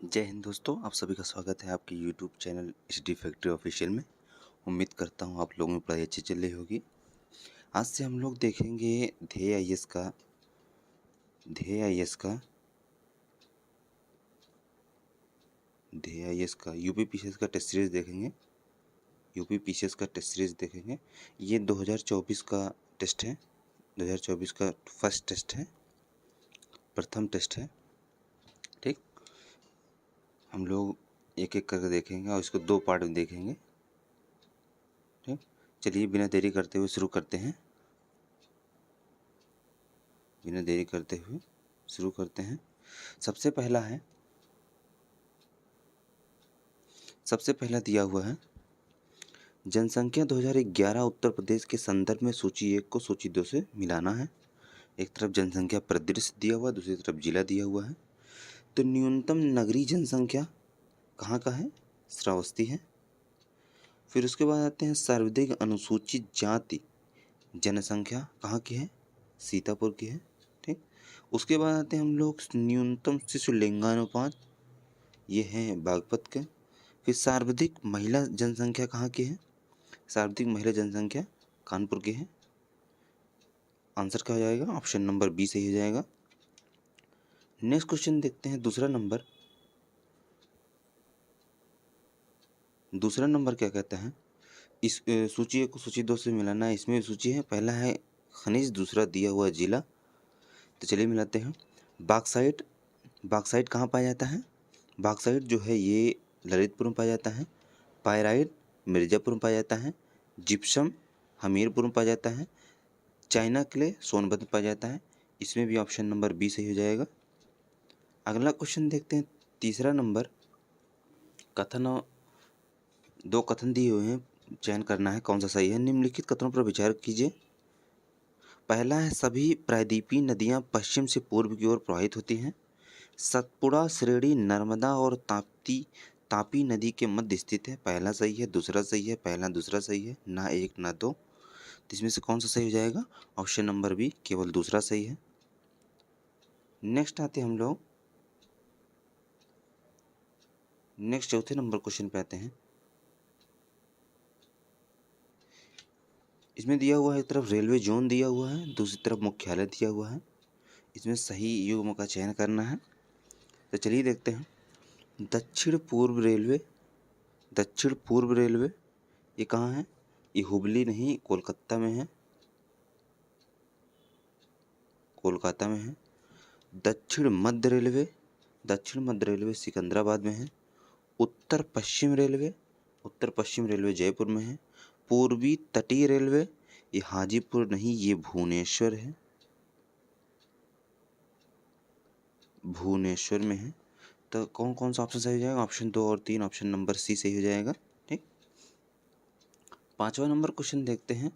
जय हिंद दोस्तों, आप सभी का स्वागत है आपके YouTube channel HD factory official में। उम्मीद करता हूँ आप लोगों में पढ़ाई अच्छी चल रही होगी। आज से हम लोग देखेंगे ध्येय आईएएस का यूपी पीसीएस का टेस्ट सीरीज देखेंगे। ये 2024 का टेस्ट है। 2024 का फर्स्ट टेस्ट है, प्रथम टेस्ट है। ठीक, हम लोग एक एक करके देखेंगे और इसको 2 पार्ट में देखेंगे। ठीक, चलिए बिना देरी करते हुए शुरू करते हैं। सबसे पहला दिया हुआ है जनसंख्या 2011 उत्तर प्रदेश के संदर्भ में सूची 1 को सूची 2 से मिलाना है। एक तरफ जनसंख्या परिदृश्य दिया हुआ है, दूसरी तरफ जिला दिया हुआ है। तो न्यूनतम नगरीय जनसंख्या कहाँ का है? श्रावस्ती है। फिर उसके बाद आते हैं सर्वाधिक अनुसूचित जाति जनसंख्या कहाँ की है? सीतापुर की है। ठीक, उसके बाद आते हैं हम लोग न्यूनतम शिशु लिंगानुपात, ये है बागपत के। फिर सर्वाधिक महिला जनसंख्या कहाँ की है? सर्वाधिक महिला जनसंख्या कानपुर की है। आंसर क्या हो जाएगा? ऑप्शन नंबर बी सही हो जाएगा। नेक्स्ट क्वेश्चन देखते हैं। दूसरा नंबर क्या कहता है? इस सूची को सूची 2 से मिलाना है। इसमें सूची है, पहला है खनिज, दूसरा दिया हुआ जिला। तो चलिए मिलाते हैं। बाक्साइट कहाँ पाया जाता है? बाक्साइट जो है ये ललितपुर में पाया जाता है। पायराइट मिर्ज़ापुर में पाया जाता है। जिप्सम हमीरपुर में पाया जाता है। चाइना क्ले सोनभद्र में पाया जाता है। इसमें भी ऑप्शन नंबर बी सही हो जाएगा। अगला क्वेश्चन देखते हैं। तीसरा नंबर दो कथन दिए हुए हैं, चयन करना है कौन सा सही है। निम्नलिखित कथनों पर विचार कीजिए। पहला है सभी प्रायद्वीपीय नदियाँ पश्चिम से पूर्व की ओर प्रवाहित होती हैं। सतपुड़ा श्रेणी नर्मदा और तापी नदी के मध्य स्थित है। पहला सही है, दूसरा सही है, पहला दूसरा सही है, ना एक ना दो। तो इसमें से कौन सा सही हो जाएगा? ऑप्शन नंबर बी, केवल दूसरा सही है। नेक्स्ट आते हम लोग चौथे नंबर क्वेश्चन पे आते हैं। इसमें दिया हुआ है, एक तरफ रेलवे जोन दिया हुआ है, दूसरी तरफ मुख्यालय दिया हुआ है। इसमें सही युग्म का चयन करना है। तो चलिए देखते हैं। दक्षिण पूर्व रेलवे ये कहाँ है? ये हुबली नहीं, कोलकाता में है। दक्षिण मध्य रेलवे सिकंदराबाद में है। उत्तर पश्चिम रेलवे जयपुर में है। पूर्वी तटीय रेलवे ये हाजीपुर नहीं, ये भुवनेश्वर में है। तो कौन कौन सा ऑप्शन सही हो जाएगा? ऑप्शन 2 और 3, ऑप्शन नंबर सी सही हो जाएगा। ठीक, पांचवा नंबर क्वेश्चन देखते हैं।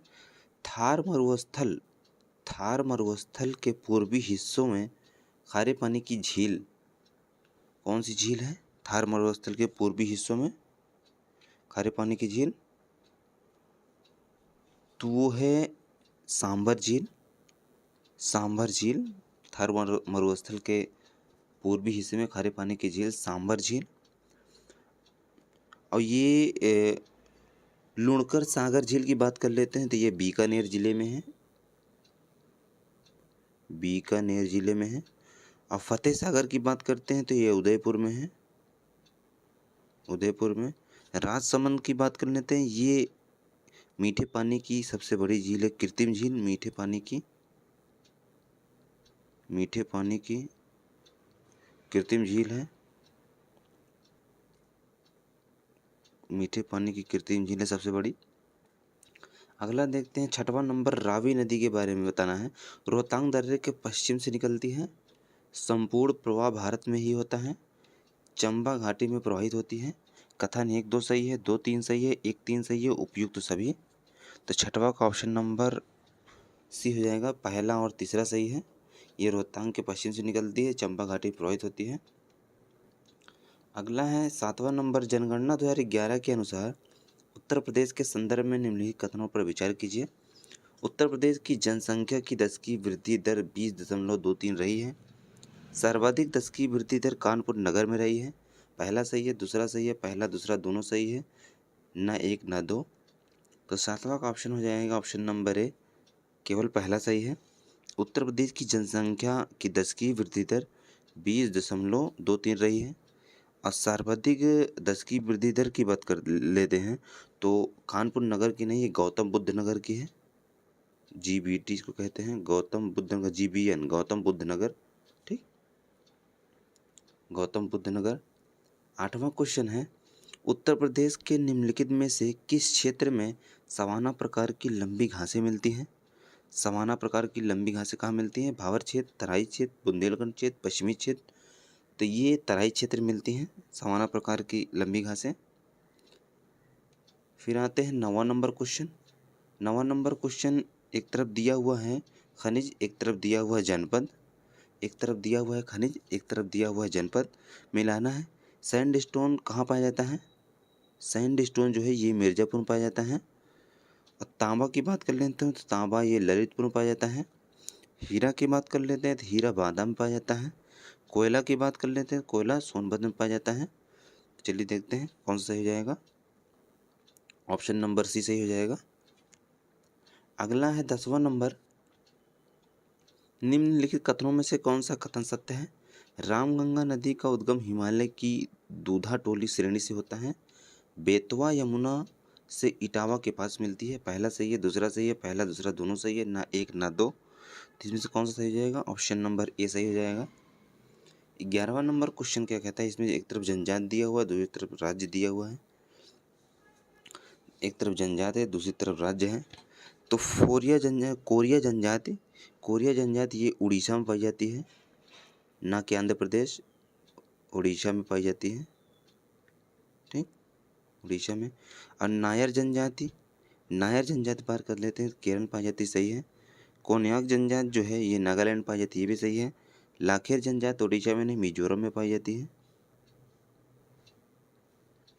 थार मरुस्थल के पूर्वी हिस्सों में खारे पानी की झील कौन सी झील है? थार मरुस्थल के पूर्वी हिस्सों में खारे पानी की झील, तो वो है सांभर झील। थार मरुस्थल के पूर्वी हिस्से में खारे पानी की झील सांभर झील। और ये लुणकर सागर झील की बात कर लेते हैं तो ये बीकानेर जिले में है। और फतेह सागर की बात करते हैं तो ये उदयपुर में। राजसमंद की बात कर लेते हैं, ये मीठे पानी की सबसे बड़ी झील है, कृत्रिम झील मीठे पानी की कृत्रिम झील है। मीठे पानी की कृत्रिम झील है सबसे बड़ी। अगला देखते हैं। छठवां नंबर रावी नदी के बारे में बताना है। रोहतांग दर्रे के पश्चिम से निकलती है। संपूर्ण प्रवाह भारत में ही होता है। चंबा घाटी में प्रवाहित होती है। कथन 1 2 सही है, 2 3 सही है, 1 3 सही है, उपयुक्त तो सभी। तो छठवा का ऑप्शन नंबर सी हो जाएगा, पहला और तीसरा सही है। ये रोहतांग के पश्चिम से निकलती है, चंबा घाटी प्रवाहित होती है। अगला है 7वां नंबर। जनगणना 2011 के अनुसार उत्तर प्रदेश के संदर्भ में निम्नलिखित कथनों पर विचार कीजिए। उत्तर प्रदेश की जनसंख्या की 10 की वृद्धि दर 20.23 रही है। सर्वाधिक 10 की वृद्धि दर कानपुर नगर में रही है। पहला सही है, दूसरा सही है, पहला दूसरा दोनों सही है, ना एक ना दो। तो सातवां का ऑप्शन हो जाएगा ऑप्शन नंबर ए, केवल पहला सही है। उत्तर प्रदेश की जनसंख्या की 10 की वृद्धि दर 20.23 रही है। और सर्वाधिक 10 की वृद्धि दर की बात कर लेते हैं तो कानपुर नगर की नहीं, ये गौतम बुद्ध नगर की है। GBT इसको कहते हैं, गौतम बुद्ध नगर, GBN गौतम बुद्ध नगर। ठीक, गौतम बुद्ध नगर। 8वां क्वेश्चन है, उत्तर प्रदेश के निम्नलिखित में से किस क्षेत्र में सवाना प्रकार की लंबी घासें मिलती हैं? सवाना प्रकार की लंबी घासें कहाँ मिलती हैं? भावर क्षेत्र, तराई क्षेत्र, बुंदेलखंड क्षेत्र, पश्चिमी क्षेत्र। तो ये तराई क्षेत्र में मिलती हैं सवाना प्रकार की लंबी घासें। फिर आते हैं 9वां नंबर क्वेश्चन। 9वां नंबर क्वेश्चन, एक तरफ दिया हुआ है खनिज, एक तरफ दिया हुआ है जनपद। एक तरफ दिया हुआ है खनिज, एक तरफ दिया हुआ है जनपद, मिलाना है। सैंडस्टोन कहाँ पाया जाता है? सैंडस्टोन जो है ये मिर्ज़ापुर में पाया जाता है। और तांबा की बात कर लेते हैं तो तांबा ये ललितपुर में पाया जाता है। हीरा की बात कर लेते हैं तो हीरा बांदा में पाया जाता है। कोयला की बात कर लेते हैं, कोयला सोनभद्र में पाया जाता है। चलिए देखते हैं कौन सा सही हो जाएगा। ऑप्शन नंबर सी सही हो जाएगा। अगला है 10वां नंबर, निम्नलिखित कथनों में से कौन सा कथन सत्य है? रामगंगा नदी का उद्गम हिमालय की दूधा टोली श्रेणी से होता है। बेतवा यमुना से इटावा के पास मिलती है। पहला सही है, दूसरा सही है, पहला दूसरा दोनों सही है, ना एक ना दो। तो इसमें से कौन सा सही हो जाएगा? ऑप्शन नंबर ए सही हो जाएगा। 11वां नंबर क्वेश्चन क्या कहता है? इसमें एक तरफ जनजात दिया हुआ है, दूसरी तरफ राज्य दिया हुआ है। एक तरफ जनजात है, दूसरी तरफ राज्य है। तो कोरिया जनजाति ये उड़ीसा में पाई जाती है, ना कि आंध्र प्रदेश, उड़ीसा में पाई जाती है। ठीक, उड़ीसा में। और नायर जनजाति बात कर लेते हैं, केरल में पाई जाती, सही है। कोन्याक जनजाति जो है ये नागालैंड पाई जाती है, ये भी सही है। लाखेर जनजाति उड़ीसा में नहीं, मिजोरम में पाई जाती है,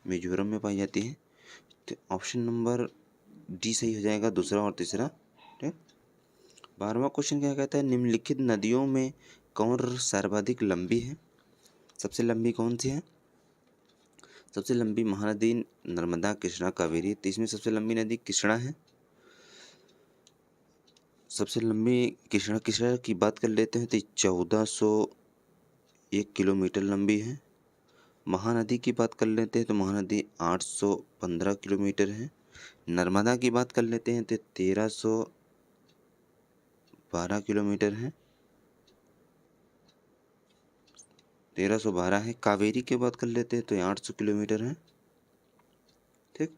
मिजोरम में पाई जाती है। तो ऑप्शन नंबर डी सही हो जाएगा, दूसरा और तीसरा। ठीक, 12वां क्वेश्चन क्या कहता है? निम्नलिखित नदियों में कौन सर्वाधिक लंबी है? सबसे लंबी कौन सी है? सबसे लंबी महानदी नर्मदा, कृष्णा, कावेरी। तो इसमें सबसे लंबी नदी कृष्णा है। सबसे लंबी कृष्णा की बात कर लेते हैं तो 1401 किलोमीटर लंबी है। महानदी की बात कर लेते हैं तो महानदी 815 किलोमीटर है। नर्मदा की बात कर लेते हैं तो 1312 किलोमीटर है, 1312 है। कावेरी की बात कर लेते हैं तो 800 किलोमीटर है। ठीक,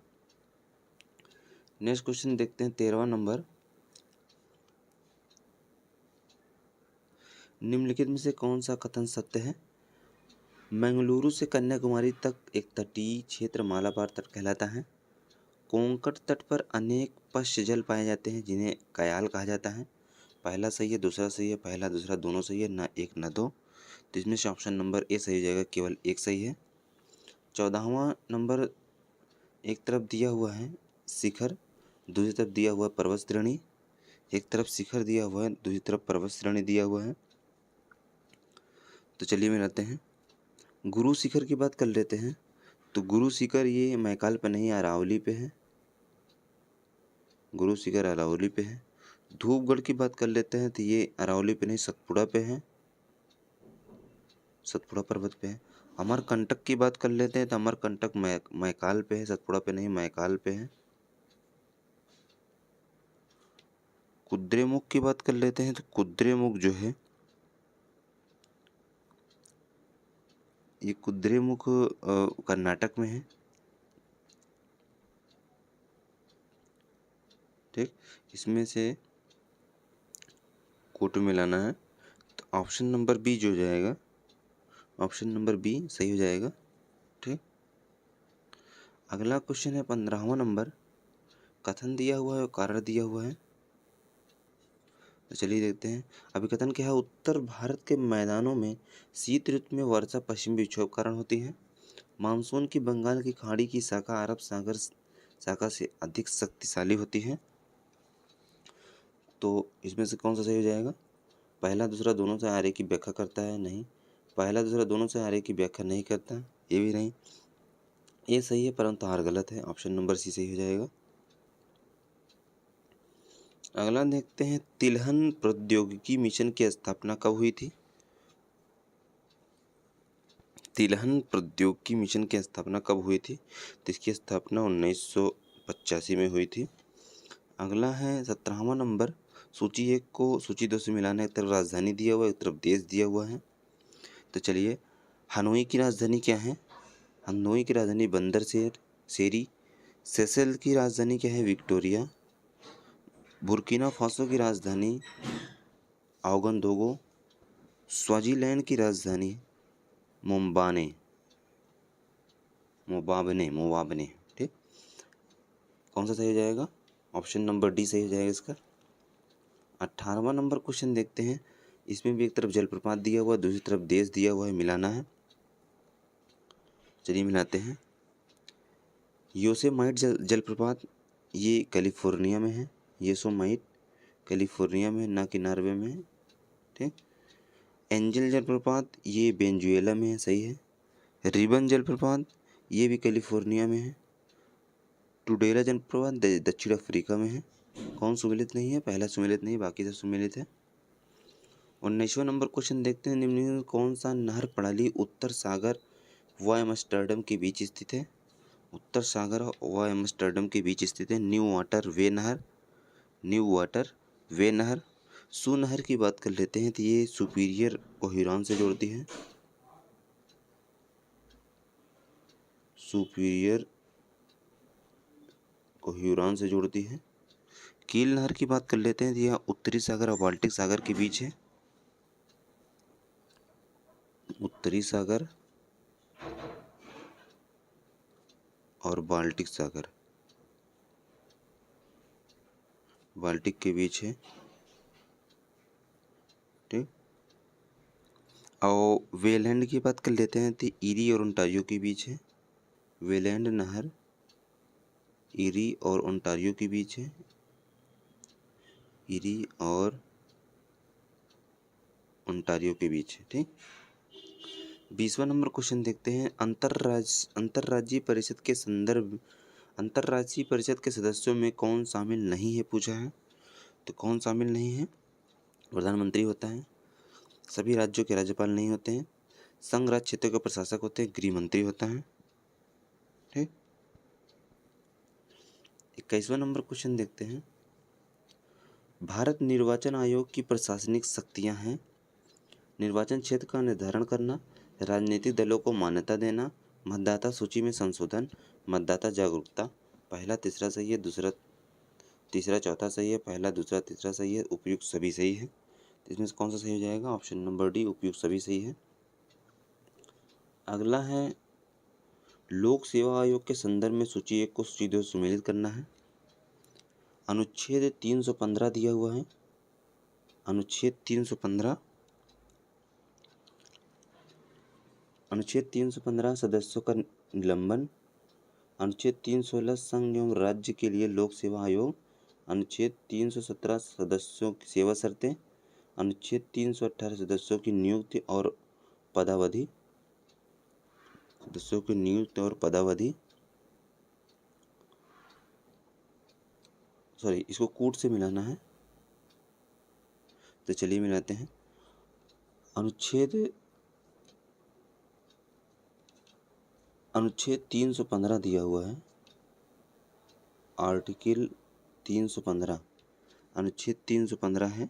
नेक्स्ट क्वेश्चन देखते हैं 13वां नंबर। निम्नलिखित में से कौन सा कथन सत्य है? मंगलुरु से कन्याकुमारी तक एक तटीय क्षेत्र मालाबार तट कहलाता है। कोंकण तट पर अनेक पश्च जल पाए जाते हैं जिन्हें कयाल कहा जाता है। पहला सही है, दूसरा सही है, पहला दूसरा दोनों सही है, ना एक ना दो। तो इसमें से ऑप्शन नंबर ए सही हो जाएगा, केवल एक सही है। 14वां नंबर, एक तरफ दिया हुआ है शिखर, दूसरी तरफ दिया हुआ है पर्वत श्रेणी। एक तरफ शिखर दिया हुआ है, दूसरी तरफ पर्वत श्रेणी दिया हुआ है। तो चलिए मिलाते हैं। गुरु शिखर की बात कर लेते हैं तो गुरु शिखर ये मैकाल पे नहीं, अरावली पे है। गुरु शिखर अरावली पे है। धूपगढ़ की बात कर लेते हैं तो ये अरावली पे नहीं, सतपुड़ा पे है, सतपुड़ा पर्वत पे है। अमरकंटक की बात कर लेते हैं तो अमरकंटक मैकाल पे है, सतपुड़ा पे नहीं, मैकाल पे है। कुद्रेमुख की बात कर लेते हैं तो कुद्रेमुख जो है ये कुद्रेमुख कर्नाटक में है। ठीक, इसमें से कोटो मिलाना है तो ऑप्शन नंबर बी जो हो जाएगा, ऑप्शन नंबर बी सही हो जाएगा। ठीक, अगला क्वेश्चन है 15वां नंबर। कथन दिया हुआ है और कारण दिया हुआ है, तो चलिए देखते हैं। अभी कथन क्या है? उत्तर भारत के मैदानों में शीत ऋतु में वर्षा पश्चिमी विक्षोभ कारण होती है। मानसून की बंगाल की खाड़ी की शाखा अरब सागर शाखा से अधिक शक्तिशाली होती है। तो इसमें से कौन सा सही हो जाएगा? पहला दूसरा दोनों से आर्य की व्याख्या करता है, नहीं। पहला दूसरा दोनों से आर्य की व्याख्या नहीं करता। ये भी नहीं, ये सही है परंतु हार गलत है, ऑप्शन नंबर सी सही हो जाएगा। अगला देखते हैं, तिलहन प्रौद्योगिकी मिशन की स्थापना कब हुई थी? तिलहन प्रौद्योगिकी मिशन की स्थापना कब हुई थी? तो इसकी स्थापना 1985 में हुई थी। अगला है 17वां नंबर, सूची 1 को सूची 2 से मिलाना है। एक तरफ राजधानी दिया हुआ है, एक तरफ देश दिया हुआ है। तो चलिए, हनोई की राजधानी क्या है? हनोई की राजधानी बंदर सेरी। सेशेल्स की राजधानी क्या है? विक्टोरिया। बुर्किना फासो की राजधानी आउगांडोगो। स्वाजीलैंड की राजधानी मोम्बाने मोबाबने। ठीक, कौन सा सही हो जाएगा? ऑप्शन नंबर डी सही हो जाएगा इसका। 18वां नंबर क्वेश्चन देखते हैं, इसमें भी एक तरफ जलप्रपात दिया हुआ है, दूसरी तरफ देश दिया हुआ है, मिलाना है। चलिए मिलाते हैं। योसेमाइट जलप्रपात ये कैलिफोर्निया में है। योसेमाइट कैलिफोर्निया में, ना कि नॉर्वे में है। ठीक, एंजल जलप्रपात ये वेनेजुएला में है, सही है। रिबन जलप्रपात ये भी कैलिफोर्निया में है। टुडेरा जलप्रपात दक्षिण अफ्रीका में है। कौन सुमेलित नहीं है? पहला सुमेलित नहीं, बाकी सब सुमेलित है। 19वां नंबर क्वेश्चन देखते हैं, निम्नलिखित में कौन सा नहर प्रणाली उत्तर सागर व एम्स्टर्डम के बीच स्थित है? उत्तर सागर व एम्स्टर्डम के बीच स्थित है। न्यू वाटर वे नहर। सू नहर की बात कर लेते हैं तो ये सुपीरियर को ह्यूरॉन से जोड़ती है। सुपीरियर को ह्यूरॉन से जोड़ती है। कील नहर की बात कर लेते हैं तो यह उत्तरी सागर और बाल्टिक सागर के बीच है। उत्तरी सागर और बाल्टिक सागर, बाल्टिक के बीच है। ठीक, और वेलैंड की बात कर लेते हैं तो ईरी और ओंटारियो के बीच है। वेलैंड नहर ईरी और ओंटारियो के बीच है। ईरी और ओंटारियो के बीच है। ठीक, 20वां नंबर क्वेश्चन देखते हैं, अंतर्राज्यीय परिषद के अंतर्राज्यीय परिषद के सदस्यों में कौन शामिल नहीं है, पूछा है। तो कौन शामिल नहीं है? प्रधानमंत्री होता है, सभी राज्यों के राज्यपाल नहीं होते हैं, संघ राज्य क्षेत्रों के प्रशासक होते हैं, गृह मंत्री होता है। ठीक, 21वां नंबर क्वेश्चन देखते हैं, भारत निर्वाचन आयोग की प्रशासनिक शक्तियां हैं, निर्वाचन क्षेत्र का निर्धारण करना, राजनीतिक दलों को मान्यता देना, मतदाता सूची में संशोधन, मतदाता जागरूकता। पहला तीसरा सही है, दूसरा तीसरा चौथा सही है, पहला दूसरा तीसरा सही है, उपयुक्त सभी सही है। तो इसमें से कौन सा सही हो जाएगा? ऑप्शन नंबर डी, उपयुक्त सभी सही है। अगला है, लोक सेवा आयोग के संदर्भ में सूची 1 को सूची 2 सुमेलित करना है। अनुच्छेद 315 दिया हुआ है। अनुच्छेद 315 सदस्यों का निलंबन। अनुच्छेद 316 संघ एवं राज्य के लिए लोक सेवा आयोग। अनुच्छेद 317 सदस्यों की सेवा शर्तें। अनुच्छेद 318 सदस्यों की नियुक्ति और पदावधि। सदस्यों की नियुक्ति और पदावधि, सॉरी, इसको कूट से मिलाना है। तो चलिए मिलाते हैं। अनुच्छेद 315 दिया हुआ है। आर्टिकल 315, अनुच्छेद 315 है।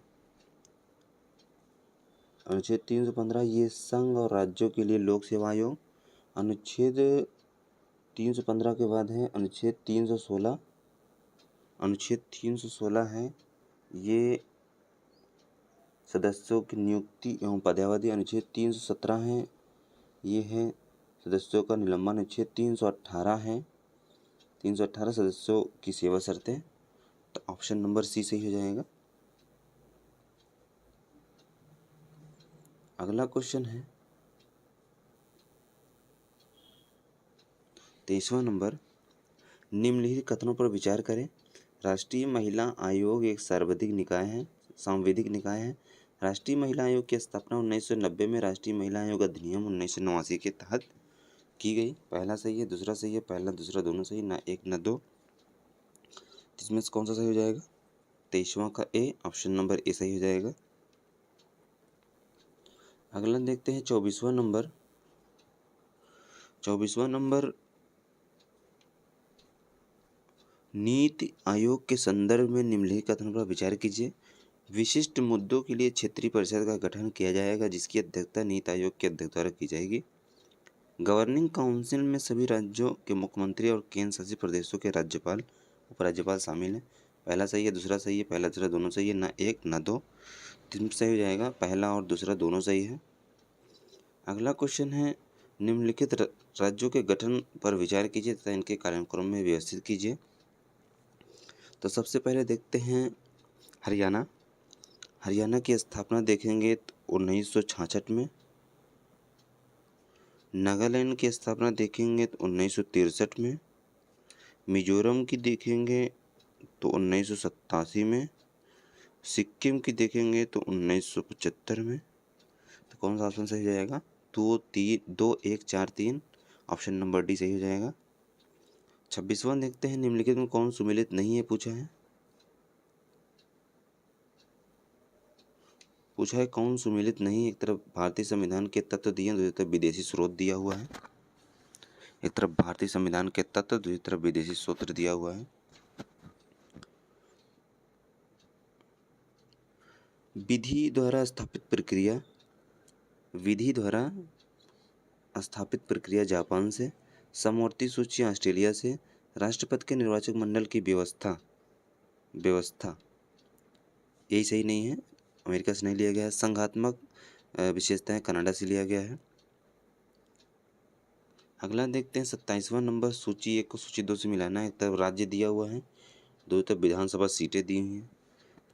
अनुच्छेद 315 ये संघ और राज्यों के लिए लोक सेवा आयोग। अनुच्छेद 315 के बाद है अनुच्छेद 316। अनुच्छेद 316 है ये सदस्यों की नियुक्ति एवं पदावधि। अनुच्छेद 317 है ये है सदस्यों का निलंबन। अनुच्छेद 318 है 318 सदस्यों की सेवा शर्तें। तो ऑप्शन नंबर सी सही हो जाएगा। अगला क्वेश्चन है 23वां नंबर, निम्नलिखित कथनों पर विचार करें। राष्ट्रीय महिला आयोग एक सांविधिक निकाय है। राष्ट्रीय महिला आयोग की स्थापना 1990 में राष्ट्रीय महिला आयोग अधिनियम 1989 के तहत की गई। पहला सही है, दूसरा सही है, पहला दूसरा दोनों सही, ना एक ना दो। इसमें से कौन सा सही हो जाएगा? 23वां का ए, ऑप्शन नंबर ए सही हो जाएगा। अगला देखते हैं 24वां नंबर। 24वां नंबर, नीति आयोग के संदर्भ में निम्नलिखित कथन पर विचार कीजिए। विशिष्ट मुद्दों के लिए क्षेत्रीय परिषद का गठन किया जाएगा, जिसकी अध्यक्षता नीति आयोग के अध्यक्ष द्वारा की जाएगी। गवर्निंग काउंसिल में सभी राज्यों के मुख्यमंत्री और केंद्र शासित प्रदेशों के राज्यपाल, उपराज्यपाल शामिल हैं। पहला सही है, दूसरा सही है, पहला दूसरा दोनों सही है, ना एक ना दो। तीन सही हो जाएगा, पहला और दूसरा दोनों सही है। अगला क्वेश्चन है, निम्नलिखित राज्यों के गठन पर विचार कीजिए तथा इनके कार्यक्रम में व्यवस्थित कीजिए। तो सबसे पहले देखते हैं हरियाणा। हरियाणा की स्थापना देखेंगे तो 1966 में। नागालैंड की स्थापना देखेंगे तो 1963 में। मिजोरम की देखेंगे तो 1987 में। सिक्किम की देखेंगे तो 1975 में। तो कौन सा ऑप्शन सही हो जाएगा? 2 1 4 3, ऑप्शन नंबर डी सही हो जाएगा। 26वां देखते हैं, निम्नलिखित में कौन सुमेलित नहीं है, पूछा है कौन सुमेलित नहीं। एक तरफ भारतीय संविधान के तत्व दिए, दूसरी तरफ विदेशी स्रोत दिया हुआ है। एक तरफ भारतीय संविधान के तत्व, दूसरी तरफ विदेशी स्रोत दिया हुआ है। विधि द्वारा स्थापित प्रक्रिया जापान से, समवर्ती सूची ऑस्ट्रेलिया से, राष्ट्रपति के निर्वाचक मंडल की व्यवस्था यही सही नहीं है, अमेरिका से नहीं लिया गया है। संघात्मक विशेषताएं कनाडा से लिया गया है। अगला देखते हैं 27वां नंबर, सूची 1 को सूची 2 से मिलाना है। एक तरफ राज्य दिया हुआ है, दो तरफ विधानसभा सीटें दी हुई हैं।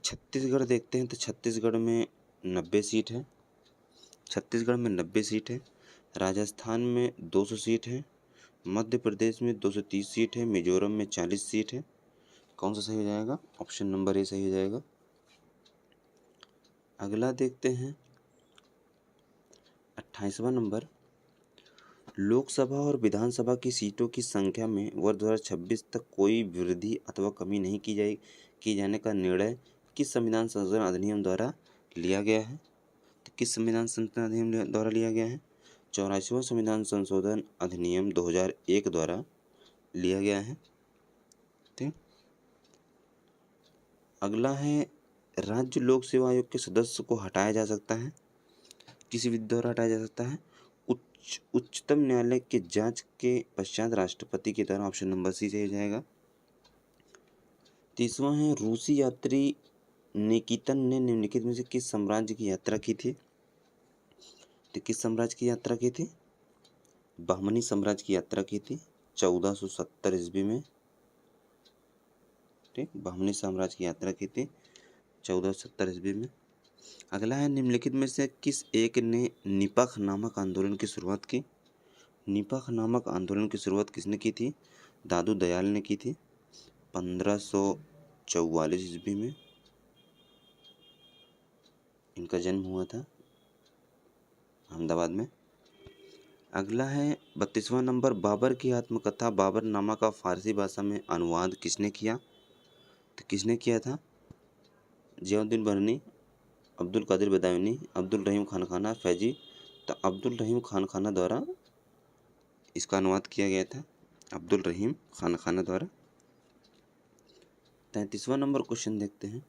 छत्तीसगढ़ देखते हैं तो छत्तीसगढ़ में 90 सीट है। राजस्थान में 200 सीट है। मध्य प्रदेश में 230 सीट है। मिजोरम में 40 सीट है। कौन सा सही हो जाएगा? ऑप्शन नंबर ए सही हो जाएगा। अगला देखते हैं 28वां नंबर, लोकसभा और विधानसभा की सीटों की संख्या में वर्ष 2026 तक कोई वृद्धि अथवा कमी नहीं की जाने का निर्णय किस संविधान संशोधन अधिनियम द्वारा लिया गया है? तो किस संविधान संशोधन अधिनियम द्वारा लिया गया है? 84वां संविधान संशोधन अधिनियम 2001 द्वारा लिया गया है। ठीक। अगला है, राज्य लोक सेवा आयोग के सदस्य को हटाया जा सकता है, किसी विधि द्वारा हटाया जा सकता है? उच्चतम न्यायालय के जांच के पश्चात राष्ट्रपति के द्वारा, ऑप्शन नंबर सी सही हो जाएगा। 30वां है, रूसी यात्री निकितन ने निम्नलिखित में से किस साम्राज्य की यात्रा की थी? तो किस साम्राज्य की यात्रा की थी? बहमनी साम्राज्य की यात्रा की थी 1470 ईस्वी में। ठीक, बहमनी साम्राज्य की यात्रा की थी 1470 ईस्वी में। अगला है, निम्नलिखित में से किस एक ने निपख नामक आंदोलन की शुरुआत की? निपख नामक आंदोलन की शुरुआत किसने की थी? दादू दयाल ने की थी 1544 ईस्वी में। इनका जन्म हुआ था अहमदाबाद में। अगला है 32वां नंबर, बाबर की आत्मकथा बाबरनामा का फारसी भाषा में अनुवाद किसने किया? तो किसने किया था? जियाउद्दीन बरनी, अब्दुल कादिर बदायूनी, अब्दुल रहीम खान फैजी। तो अब्दुल रहीम खान द्वारा इसका अनुवाद किया गया था, अब्दुल रहीम खान द्वारा। 33वां नंबर क्वेश्चन देखते हैं,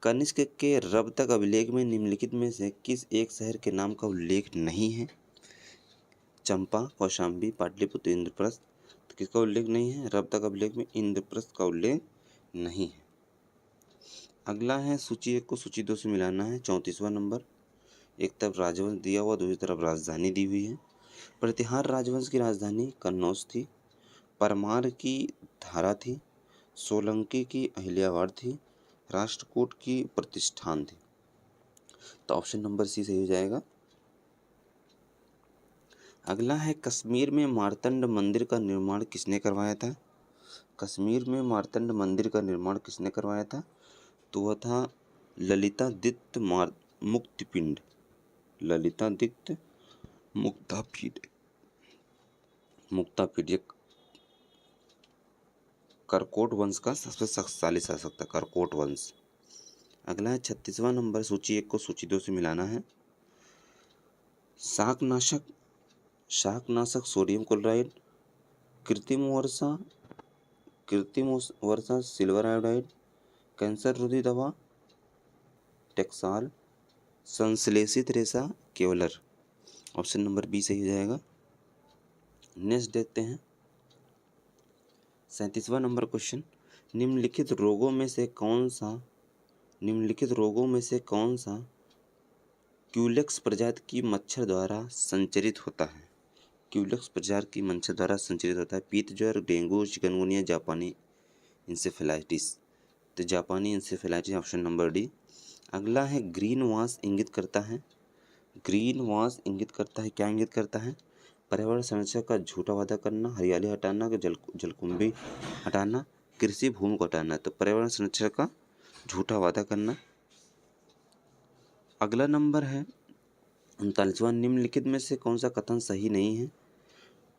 कनिष्क के रब-तक अभिलेख में निम्नलिखित में से किस एक शहर के नाम का उल्लेख नहीं है? चंपा, कौशाम्बी, पाटलिपुत्र, इंद्रप्रस्थ। तो किसका उल्लेख नहीं है? रब-तक अभिलेख में इंद्रप्रस्थ का उल्लेख नहीं है। अगला है, सूची 1 को सूची 2 से मिलाना है। 34वां नंबर, एक तरफ राजवंश दिया हुआ, दूसरी तरफ राजधानी दी हुई है। प्रतिहार राजवंश की राजधानी कन्नौज थी। परमार की धारा थी। सोलंकी की अहिल्यावाड़ थी। राष्ट्रकूट की प्रतिष्ठान थी। तो ऑप्शन नंबर सी सही हो जाएगा। अगला है, कश्मीर में मार्तंड मंदिर का निर्माण किसने करवाया था? कश्मीर में मार्तंड मंदिर का निर्माण किसने करवाया था? तो वह था ललितादित्य मुक्तिपिंड। ललितादित्य मुक्तापीड, मुक्तापीड ये करकोट वंश का सबसे शक्तिशाली शासक था, करकोट वंश। अगला है 36वां नंबर, सूची 1 को सूची 2 से मिलाना है। शाकनाशक, शाकनाशक सोडियम क्लोराइड, कृत्रिम वर्षा, कृत्रिम वर्षा सिल्वर आयोडाइड, कैंसर रोधी दवा टेक्साल, संश्लेषित रेशा केवलर। ऑप्शन नंबर बी सही हो जाएगा। नेक्स्ट देखते हैं 37वां नंबर क्वेश्चन, निम्नलिखित रोगों में से कौन सा क्यूलेक्स प्रजाति की मच्छर द्वारा संचरित होता है? क्यूलेक्स प्रजाति की मच्छर द्वारा संचरित होता है पीत ज्वर, डेंगू, चिकनगुनिया, जापानी इंसेफेलाइटिस। तो जापानी इंसेफेलाइटिस ऑप्शन नंबर डी। अगला है ग्रीन वॉश इंगित करता है, ग्रीन वॉश इंगित करता है, क्या इंगित करता है? पर्यावरण संरक्षण का झूठा वादा करना, हरियाली हटाना, जलकुंभी हटाना, कृषि भूमि को हटाना। तो पर्यावरण संरक्षण का झूठा वादा करना। अगला नंबर है 39वां, निम्नलिखित में से कौन सा कथन सही नहीं है?